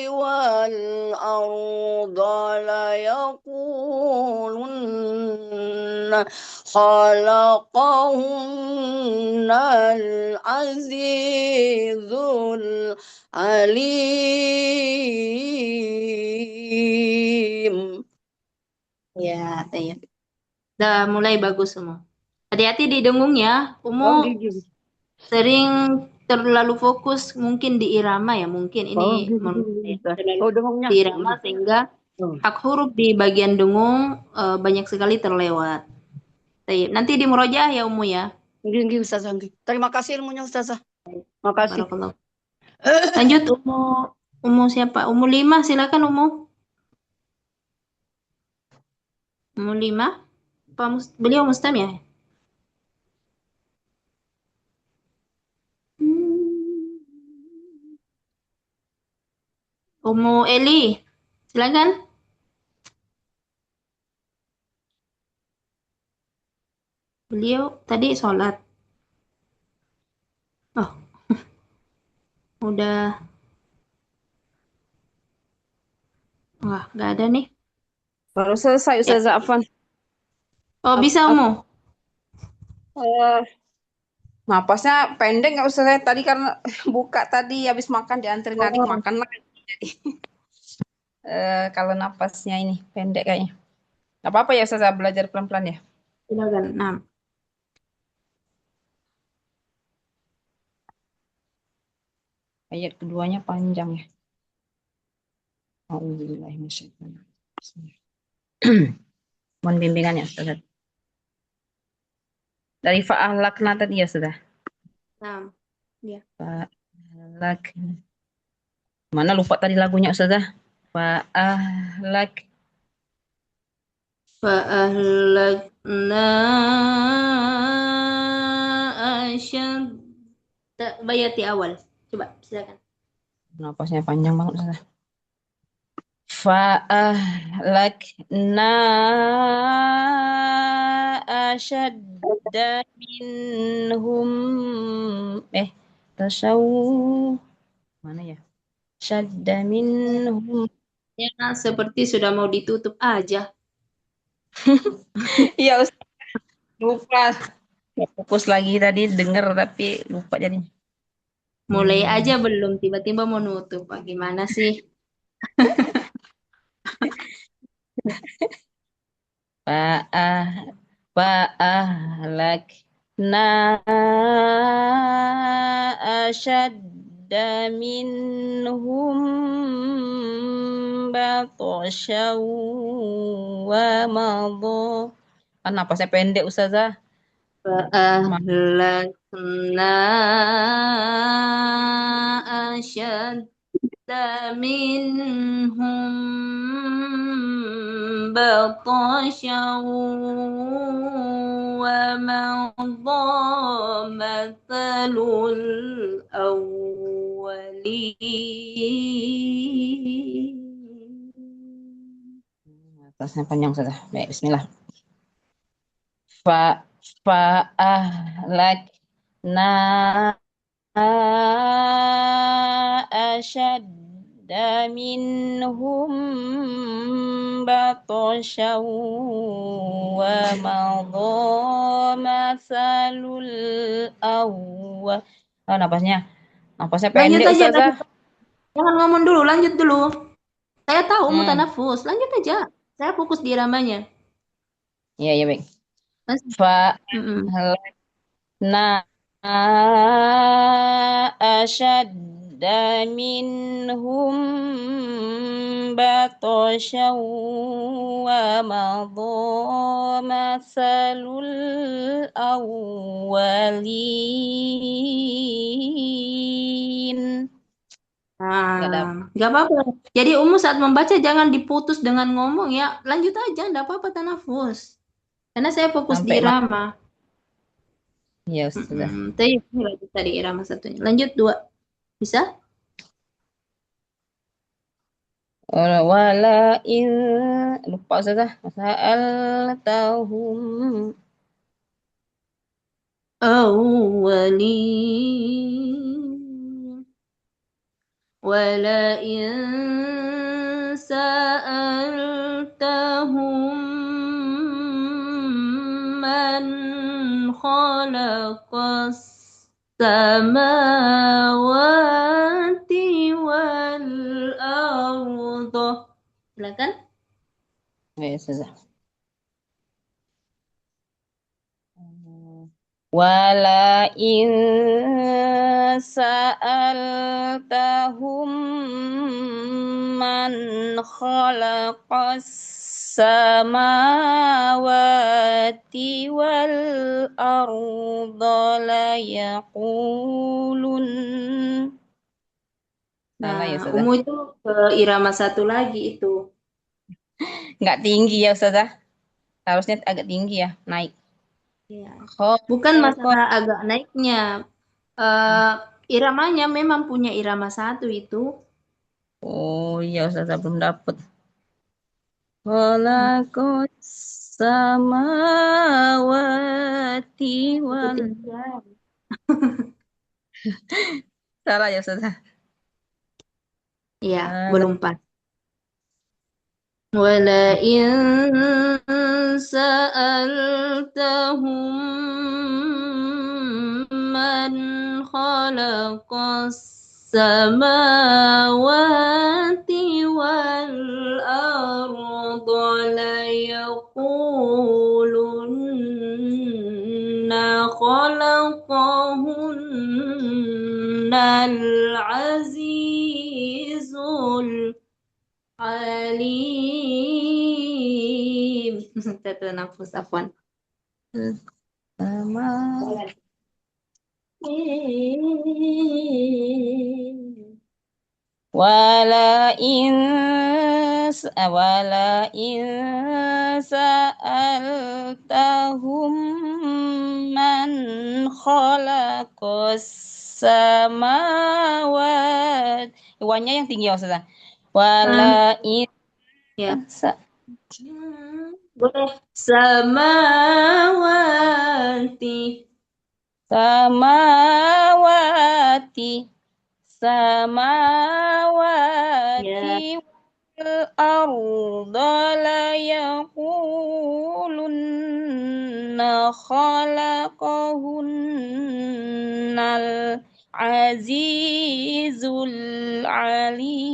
wal arda layaqulunna khalaqahunna al-azizul alim. ya, Tayyib. Udah mulai bagus semua. Hati-hati di dengung ya. Umu sering terlalu fokus mungkin di irama ya, mungkin ini terlalu dengungnya. di irama sehingga hak huruf di bagian dengung banyak sekali terlewat. Tayyib. Nanti di murojaah ya Umu ya. Ustazah. Terima kasih ilmunya Ustazah. Terima kasih. Barakallah. Lanjut Umu siapa? Umu 5 silakan Umu. Umu 5. Beliau mustam ya? Umu Eli, silakan. Beliau tadi sholat. Oh, udah. Wah, nggak ada nih. Baru selesai Ustazah Afwan. Oh, bisa Umu. Napasnya pendek nggak Ustazah? Tadi karena buka tadi habis makan dianterin adik makan lagi. Jadi kalau napasnya ini pendek kayaknya. Nggak apa-apa ya Ustazah, belajar pelan-pelan ya. Silakan. Nah, Ayat keduanya panjang ya. Alhamdulillah. Mohon bimbingannya Ustazah. Dari fa'ahlakna tadi ya Ustazah. nah. Fa'ahlakna. Mana lupa tadi lagunya Ustazah? Fa'ahlak. Fa'ahlakna asyad. Bayati awal. Coba, silakan. Napasnya panjang banget Ustazah. Fa'ahlakna asyadda minhum tasyaw mana ya? Syadda minhum. Ya, seperti sudah mau ditutup aja. Iya Ustaz. Lupa. Fokus lagi tadi denger tapi lupa jadi. Mulai aja belum, tiba-tiba mau nutup. Pak, gimana sih? Fa'ahlakna asyadda minhum batasyaw wa madha. Kan napasnya pendek Ustazah. Fa'ahlakna asyadda minhum batasyaw wa madha mathalul awwalin. Atasnya panjang sudah. Baik, bismillah. Fa'ahlakna ashadda minhum batashaw wa madha masalul awwal. Oh, napasnya Lanjut pendek aja, Ustazah. lanjut. Jangan ngomong dulu, lanjut dulu. Saya tahu mutanafus. Lanjut aja. Saya fokus di iramanya. Iya, iya baik. Mas, mm-mm. Fa'ahlakna ashadda minhum batashaw wa madha masalul awwalin. Nggak dapat. Nggak apa-apa. Jadi saat membaca jangan diputus dengan ngomong ya. Lanjut aja, nggak apa-apa tanafus. Karena saya fokus di Sampai irama. ya sudah. Tadi lanjut tadi irama satunya. Lanjut 2. Bisa? Wala in lupa sudah. Sa'al tahum أولين ولئن سألتهم من خلق السماوات والأرض. Silakan. ya sudah. Wala in sa'altahum man khalaqas samawati wal arda la yaqulun. Salah ya Ustazah. Itu ke irama satu lagi itu. Nggak tinggi ya Ustazah. Harusnya agak tinggi ya, naik. Ya. Bukan masalah agak naiknya. Iramanya memang punya irama satu itu. Oh iya Ustazah belum dapet. Khalaqas samawati wal. Salah ya Ustazah. Iya, belum pas. Walain sa'altahum man khalaqas samawati wal arda la yaqulunna khalaqahunna al-azizul alim. Tatanafus afwan. Sama wala in sa'altahum man khalaqas samawat. Iwannya yang tinggi ya Ustazah. Wala in Ya. Boleh. Samawati. samawati wal arda la yaqulunna khalaqahunnal azizul alim.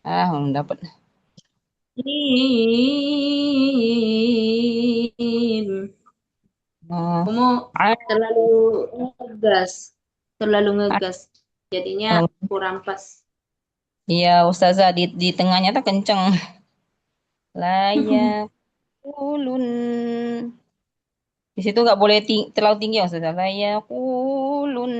Belum dapat. Kamu terlalu ngegas. Jadinya kurang pas. Iya, Ustazah di tengahnya tuh kenceng. Layak ulun. Di situ nggak boleh terlalu tinggi ya, Ustazah. Layak ulun.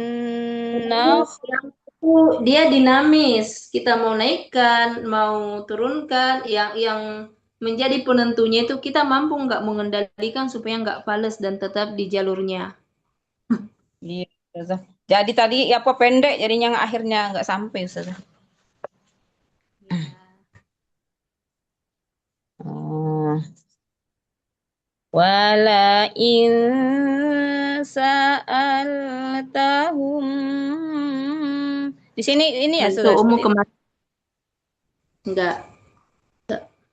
Dia dinamis. Kita mau naikkan, mau turunkan. Yang menjadi penentunya itu kita mampu nggak mengendalikan supaya nggak fales dan tetap di jalurnya. Iya, Ustazah. Jadi tadi apa pendek, jadinya akhirnya nggak sampai, Ustazah. Wala in sa'altahum. Di sini ini ya Itu sudah Ummu seperti itu. kemarin enggak.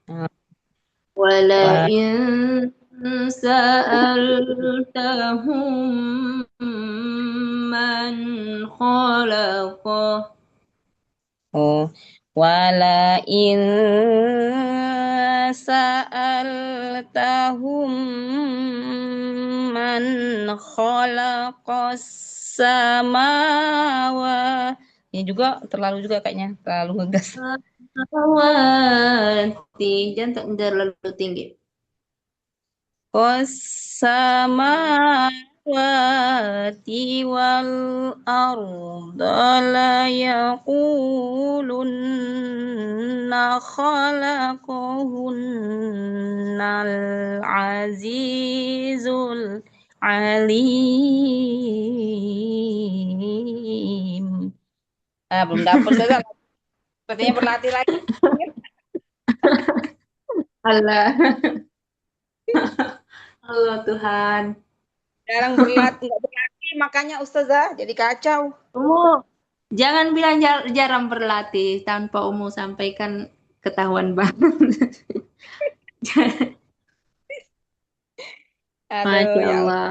Ah, Wala wa- in sa'altahum man khalaqa. Oh, wala in sa'altahum man khalaqas samawati. Ini juga terlalu juga kayaknya, terlalu ngegas. Samawati. Jangan terlalu tinggi. Wassamawati wal arda la yaqulunna khalaqahunnal azizul alim. Belum dapat Ustazah. Sepertinya berlatih lagi. Allah. Allah Tuhan. Jarang berlatih, nggak berlatih makanya Ustazah jadi kacau. Ummu, jangan bilang jarang berlatih tanpa Ummu sampaikan ketahuan banget. Aduh, Masya ya Allah. Allah.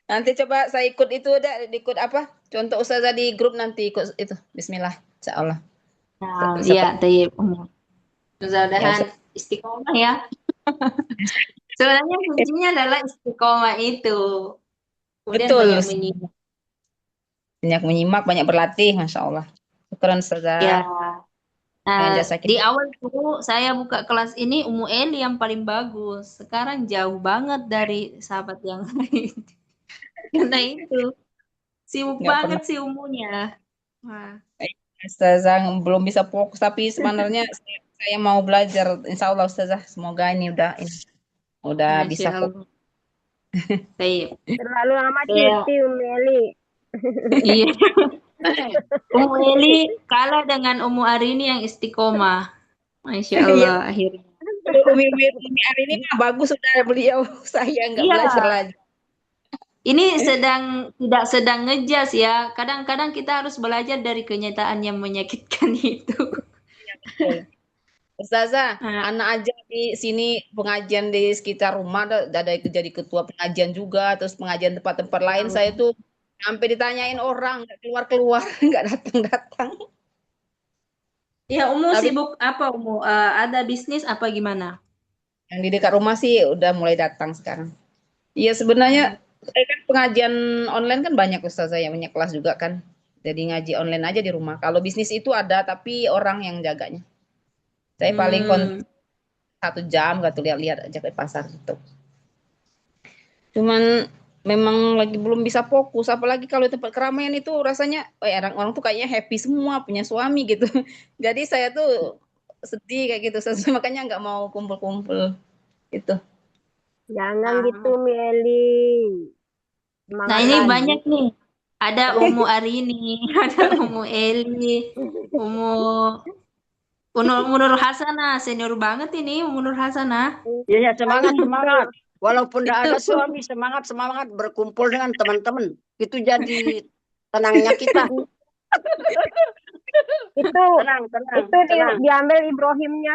Nanti coba saya ikut itu ikut apa? Contoh Ustazah di grup nanti ikut itu. Bismillah, insyaallah. Nah, Bisa iya, tayyib Ummu. ya, Mudah-mudahan Ustaz. istiqomah ya. Sebenarnya kuncinya adalah istiqomah itu. Kemudian Betul. banyak menyimak. Banyak menyimak, banyak berlatih, Masya Allah. Syukran Ya. Ustazah. Dengan jasa Di kita. awal dulu saya buka kelas ini Ummu Eli yang paling bagus. Sekarang jauh banget dari sahabat yang lain. Karena itu sibuk Nggak pernah. banget sih Ummunya. Wah. Ustazah belum bisa fokus, tapi sebenarnya saya mau belajar. Insya Allah Ustazah, semoga ini udah Masya bisa fokus. Allah. Baik. Terlalu lama Ya, cuti Umi Eli. iya. Ummu Eli kalah dengan Ummu Arini yang istiqomah. Masya Iya. Allah, akhirnya. Umi hari ini mah bagus sudah beliau. Saya nggak Iya, belajar lagi. ini tidak sedang ngejas ya. Kadang-kadang kita harus belajar dari kenyataan yang menyakitkan itu. Betul. Ustazah, Nah, anak aja di sini pengajian di sekitar rumah ada jadi ketua pengajian juga, terus pengajian tempat-tempat lain saya tuh sampai ditanyain orang nggak keluar-keluar, nggak datang-datang. ya Ummu Tapi sibuk apa Ummu? Ada bisnis apa gimana? yang di dekat rumah sih udah mulai datang sekarang. Iya sebenarnya kan pengajian online kan banyak Ustazah yang banyak kelas juga kan. Jadi ngaji online aja di rumah. Kalau bisnis itu ada tapi orang yang jaganya. Saya paling Hmm. 1 jam gak tuh lihat-lihat aja ke pasar gitu. Cuman memang lagi belum bisa fokus, apalagi kalau di tempat keramaian itu rasanya orang-orang tuh kayaknya happy semua punya suami gitu. Jadi saya tuh sedih kayak gitu, makanya nggak mau kumpul-kumpul gitu. Jangan Nah, gitu Umi Eli. nah Semangat ini lagi. banyak nih. Ada Ummu Arini, ada Ummu Eli, Ummu Ummu Nur Hasanah, senior banget ini Ummu Nur Hasanah. Ya, semangat, semangat. Walaupun tidak ada Itu suami, semangat, semangat berkumpul dengan teman-teman. Itu jadi tenangnya kita. Itu Tenang, tenang, itu tenang. diambil Ibrahimnya,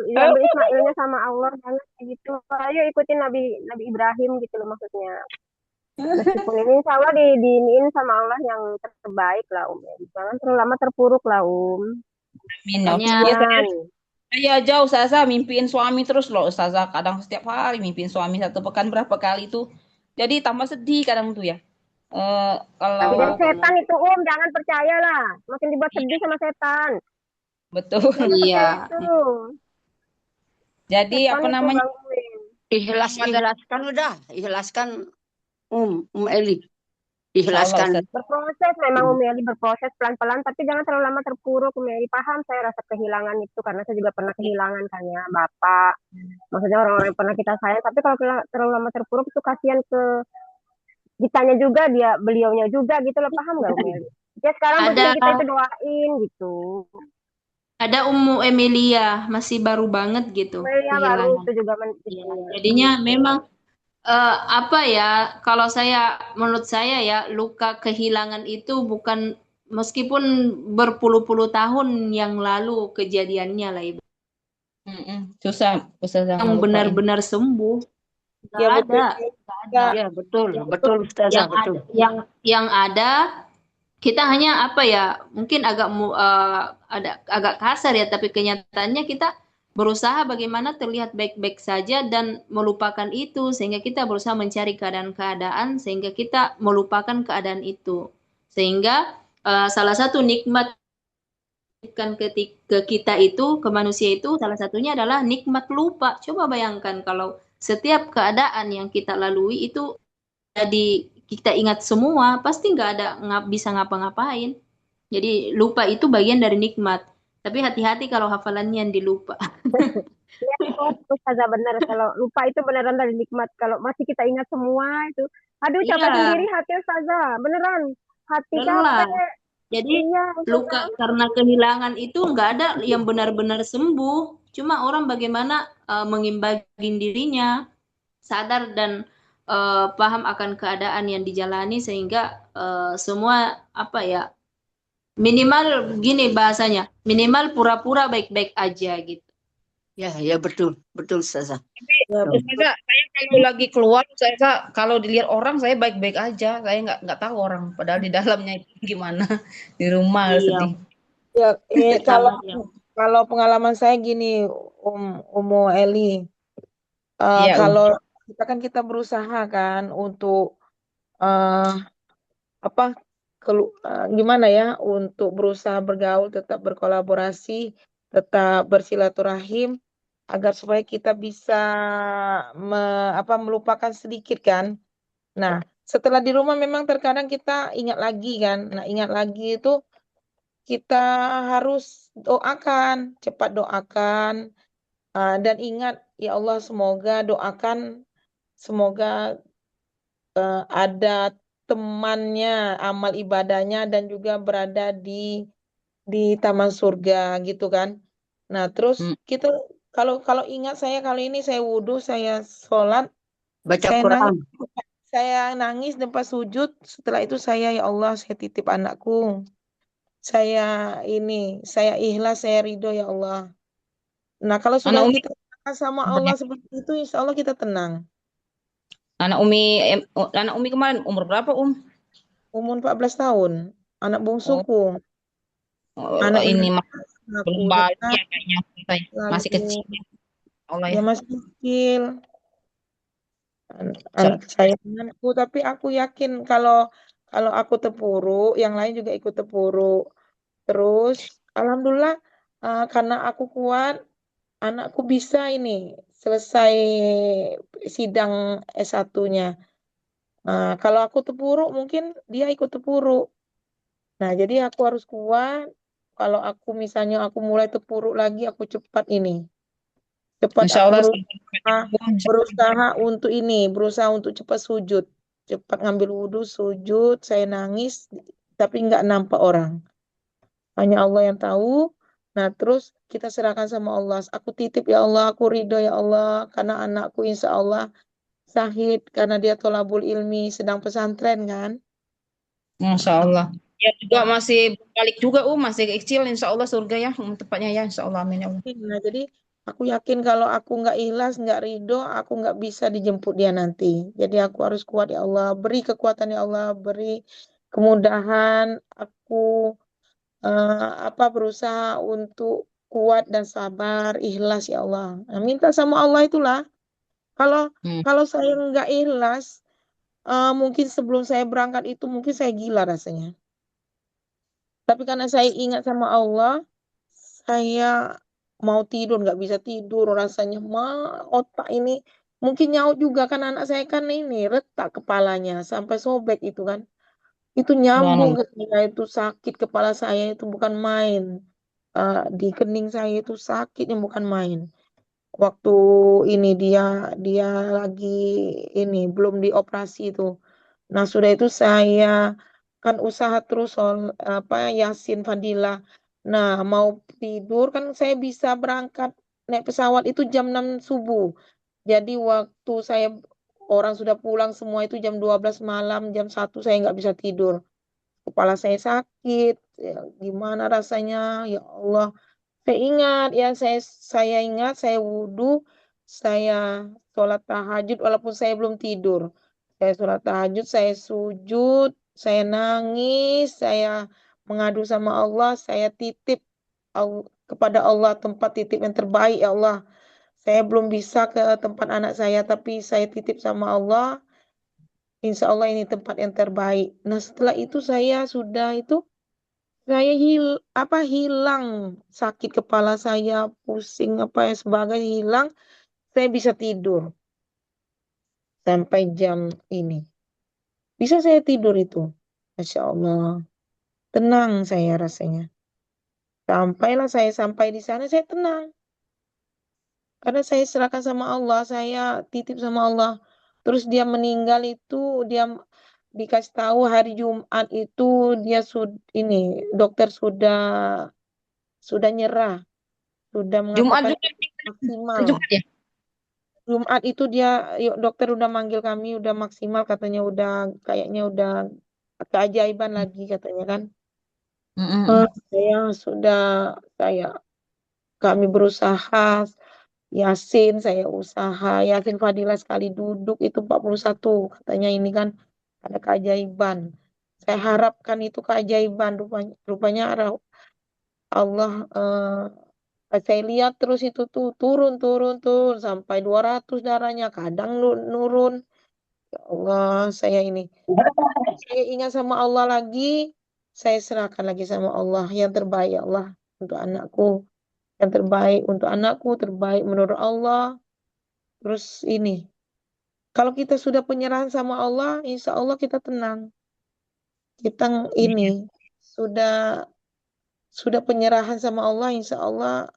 diambil Ismailnya sama Allah, jangan kayak gitu. Ayo ikutin Nabi Ibrahim gitu loh maksudnya. Meskipun ini insya Allah diiniin sama Allah yang terbaik lah jangan terlalu lama terpuruk lah minum. Banyak. Iya, Jangan. saya jauh Ustazah mimpiin suami terus loh Ustazah. Kadang setiap hari mimpiin suami 1 pekan berapa kali itu. Jadi tambah sedih kadang tuh ya. Kalau Dari setan itu jangan percaya lah, makin dibuat sedih sama setan. betul. Jangan percaya Iya. itu. Jadi Setan apa itu namanya? gangguin. Ikhlaskan udah. Ikhlaskan, Eli. Insya Allah Ikhlaskan. Ustaz. Berproses memang Umi Eli berproses pelan-pelan, tapi jangan terlalu lama terpuruk. Umi Eli paham saya rasa kehilangan itu karena saya juga pernah kehilangan kan ya bapak. Maksudnya orang-orang yang pernah kita sayang, tapi kalau terlalu lama terpuruk itu kasihan ke kitanya juga, beliaunya juga gitu loh, paham nggak Umi Eli? Ya sekarang Ada penting kita itu doain gitu. Ada Ummu Emilia, masih baru banget gitu Amelia baru kehilangan. itu juga Ya, iya. jadinya memang apa ya, kalau menurut saya ya, luka kehilangan itu bukan, meskipun berpuluh-puluh tahun yang lalu kejadiannya lah Ibu, Susah, susah yang ngelupain. benar-benar sembuh, nggak Ya betul. ada, nggak ada. Ya, betul, Yang betul Ustazah, yang betul. ada, yang ada kita hanya apa ya, mungkin agak kasar ya, tapi kenyataannya kita berusaha bagaimana terlihat baik-baik saja dan melupakan itu, sehingga kita berusaha mencari keadaan-keadaan sehingga kita melupakan keadaan itu, sehingga salah satu nikmat ke kita itu, ke manusia itu, salah satunya adalah nikmat lupa. Coba bayangkan kalau setiap keadaan yang kita lalui itu jadi kita ingat semua, pasti nggak ada bisa ngapa-ngapain. Jadi lupa itu bagian dari nikmat. Tapi hati-hati kalau hafalannya yang dilupa. Ya itu Ustazah benar, kalau lupa itu beneran dari nikmat. Kalau masih kita ingat semua itu, aduh capek Iya, sendiri hati Ustazah, beneran hati lelah. capek. Jadi Iya luka Ustazah. karena kehilangan itu nggak ada yang benar-benar sembuh. Cuma orang bagaimana mengimbangi dirinya, sadar dan paham akan keadaan yang dijalani, sehingga semua apa ya, minimal gini bahasanya, minimal pura-pura baik-baik aja gitu. Ya, ya betul, betul Ustazah. Ya betul. Saya kalau lagi keluar, saya kalau dilihat orang saya baik-baik aja. Saya nggak tahu orang, padahal di dalamnya itu gimana. Di rumah Iya, sedih. Ya, kalau sama ya. kalau pengalaman saya gini, Umu Eli, Iya, kalau kita berusaha kan untuk eh, apa gimana ya, untuk berusaha bergaul, tetap berkolaborasi, tetap bersilaturahim agar supaya kita bisa melupakan sedikit kan. Nah, setelah di rumah memang terkadang kita ingat lagi kan. Nah, ingat lagi itu kita harus doakan, cepat doakan, dan ingat ya Allah, semoga ada temannya, amal ibadahnya, dan juga berada di taman surga gitu kan. Nah, terus kita kalau ingat, saya kali ini saya wudhu, saya sholat, Baca saya Quran. nangis, dan pas sujud. Setelah itu saya, ya Allah, saya titip anakku. Saya ikhlas, saya ridho ya Allah. Nah, kalau anak sudah Umi, kita sama Allah seperti itu, insya Allah kita tenang. anak Umi, anak Umi kemarin umur berapa Umur 14 tahun, anak Oh, bungsuku. Anak ini aku belum jadi bahagia kayaknya, masih lalu kecil. Allah dia ya. masih kecil, Sa- saya anakku, tapi aku yakin kalau kalau aku terpuruk, yang lain juga ikut terpuruk. Terus, alhamdulillah, karena aku kuat, anakku bisa ini selesai sidang S1-nya. Kalau aku terpuruk, mungkin dia ikut terpuruk. Nah, jadi aku harus kuat. Kalau aku misalnya aku mulai terpuruk lagi, aku cepat Insya aku Allah. berusaha untuk cepat sujud, cepat ngambil wudhu, sujud, saya nangis, tapi nggak nampak orang, hanya Allah yang tahu. Nah, terus kita serahkan sama Allah. Aku titip ya Allah, aku ridho ya Allah, karena anakku insya Allah Zahid, karena dia tholabul ilmi, sedang pesantren kan. Masya Allah. Ya juga masih balik juga, masih kecil. Insya Allah surga ya, tepatnya ya. Insya Allah, amin ya Allah. Nah, jadi aku yakin kalau aku nggak ikhlas, nggak ridho, aku nggak bisa dijemput dia nanti. Jadi aku harus kuat ya Allah, beri kekuatan ya Allah, beri kemudahan. Aku berusaha untuk kuat dan sabar, ikhlas ya Allah. Nah, minta sama Allah itulah. Kalau Hmm. kalau saya nggak ikhlas, mungkin sebelum saya berangkat itu mungkin saya gila rasanya. Tapi karena saya ingat sama Allah, saya mau tidur nggak bisa tidur, rasanya otak ini mungkin nyaut juga kan, anak saya kan ini retak kepalanya sampai sobek itu kan. Itu nyambung ke saya, itu sakit kepala saya itu bukan main. Di kening saya itu sakitnya bukan main. Waktu ini dia lagi ini belum dioperasi itu. Nah, sudah itu saya kan usaha terus Yasin Fadilah. Nah, mau tidur kan saya bisa berangkat naik pesawat itu jam 6 subuh. Jadi waktu orang sudah pulang semua itu jam 12 malam, jam 1 saya nggak bisa tidur. Kepala saya sakit, ya, gimana rasanya, ya Allah. Saya ingat, saya wudhu, saya sholat tahajud walaupun saya belum tidur. Saya sholat tahajud, saya sujud, saya nangis, saya mengadu sama Allah, saya titip kepada Allah tempat titip yang terbaik, ya Allah. Saya belum bisa ke tempat anak saya, tapi saya titip sama Allah. Insya Allah ini tempat yang terbaik. Nah, setelah itu saya hilang sakit kepala saya, pusing apa yang sebagainya hilang. Saya bisa tidur sampai jam ini. Bisa saya tidur itu. Masya Allah. Tenang saya rasanya. Sampailah saya sampai di sana, saya tenang. Karena saya serahkan sama Allah, saya titip sama Allah. Terus dia meninggal itu, dia dikasih tahu hari Jumat itu dokter sudah nyerah, sudah Jumat mengatakan juga, maksimal. Jumat ya? Jumat itu dokter udah manggil kami, udah maksimal katanya, kayaknya udah keajaiban lagi katanya kan. Mm-mm. Saya kami berusaha Yasin Fadilah sekali duduk itu 41 katanya, ini kan ada keajaiban. Saya harapkan itu keajaiban, rupanya Allah, saya lihat terus itu tuh turun sampai 200 darahnya, kadang nurun. Ya Allah, saya ingat sama Allah lagi, saya serahkan lagi sama Allah yang terbaik, ya Allah, untuk anakku, yang terbaik untuk anakku, terbaik menurut Allah. Terus kalau kita sudah penyerahan sama Allah, insya Allah kita tenang. Kita sudah sudah penyerahan sama Allah, insya Allah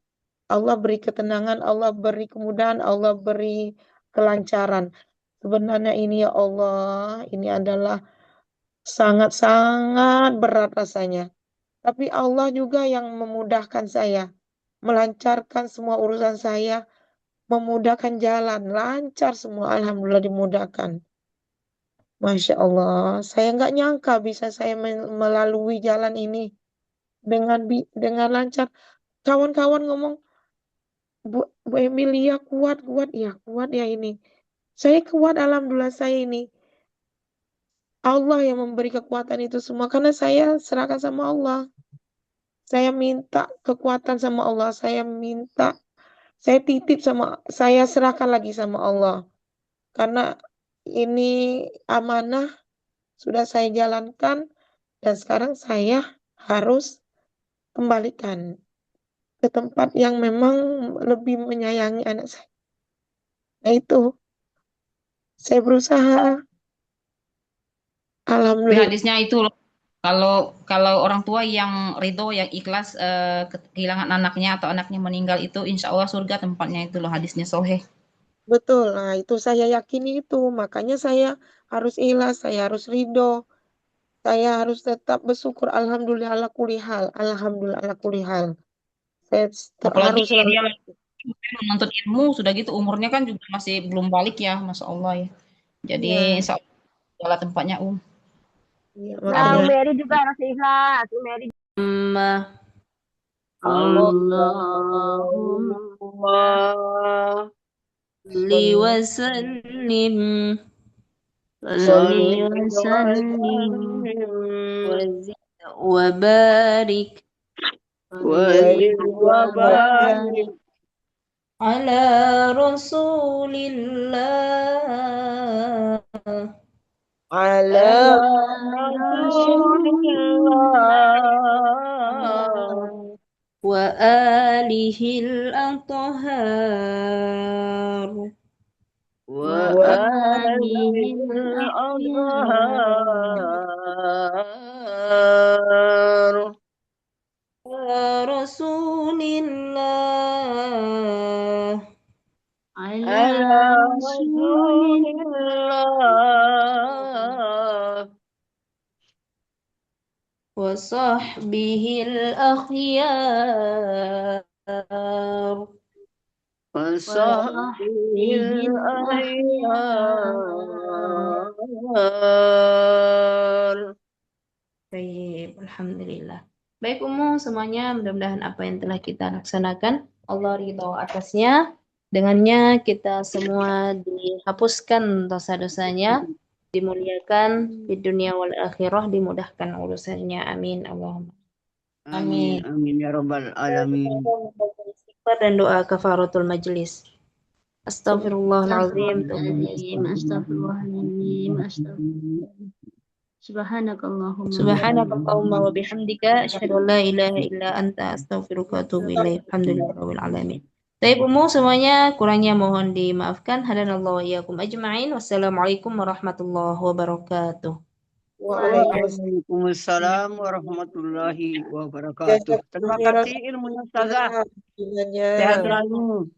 Allah beri ketenangan, Allah beri kemudahan, Allah beri kelancaran. Sebenarnya ini, ya Allah, ini adalah sangat-sangat berat rasanya. Tapi Allah juga yang memudahkan saya, melancarkan semua urusan saya, memudahkan jalan, lancar semua, alhamdulillah dimudahkan. Masya Allah, saya nggak nyangka bisa saya melalui jalan ini dengan lancar. Kawan-kawan ngomong, Bu Emilia kuat ya ini. Saya kuat, alhamdulillah saya ini. Allah yang memberi kekuatan itu semua karena saya serahkan sama Allah. Saya minta kekuatan sama Allah. Saya titip saya serahkan lagi sama Allah. Karena ini amanah sudah saya jalankan dan sekarang saya harus kembalikan ke tempat yang memang lebih menyayangi anak saya. Nah itu, saya berusaha. Tapi Alhamdulillah. hadisnya itu loh, kalau kalau orang tua yang ridho, yang ikhlas kehilangan anaknya atau anaknya meninggal itu, insya Allah surga tempatnya, itu loh hadisnya soheh. Betul. Nah, itu saya yakini itu. Makanya saya harus ikhlas, saya harus ridho. Saya harus tetap bersyukur. Alhamdulillah ala kulli hal. Alhamdulillah ala kulli hal. Saya Apalagi harus selalu. dia menuntut ilmu, sudah gitu umurnya kan juga masih belum balik ya, masya Allah ya. Jadi Iya, insya Allah segala tempatnya iya, Nah, makanya. Umeri juga harus ikhlas. Umeri. Allahumma salli wa sallim wa barik ala Rasulillah Ala wa alihil athhar wa alihil athhar wa Rasulillah ala Rasulillah wa وصحبه الأخيار وصحبه الأخيار. Baik, alhamdulillah. Baik Ummu, semuanya mudah-mudahan apa yang telah kita laksanakan Allah ridho atasnya. Dengannya kita semua dihapuskan dosa-dosanya, dimuliakan di dunia wal akhirah, dimudahkan urusannya. Amin. Allahumma. Amin, amin ya rabbal alamin. Istighfar dan doa kafaratul majlis. Astaghfirullahaladzim. Astaghfirullahaladzim. Subhanakallahumma Subhanakallahumma wa bihamdika asyhadu an la ilaha illa anta astaghfiruka wa atubu ilaik. Alhamdulillahirabbil alamin. Baik Ummu, semuanya kurangnya mohon dimaafkan. Hadanallahu wa iyyakum ajma'in. Wassalamualaikum warahmatullahi wabarakatuh. Waalaikumsalam warahmatullahi wabarakatuh. Terima kasih ilmunya Ustazah. Sehat selalu.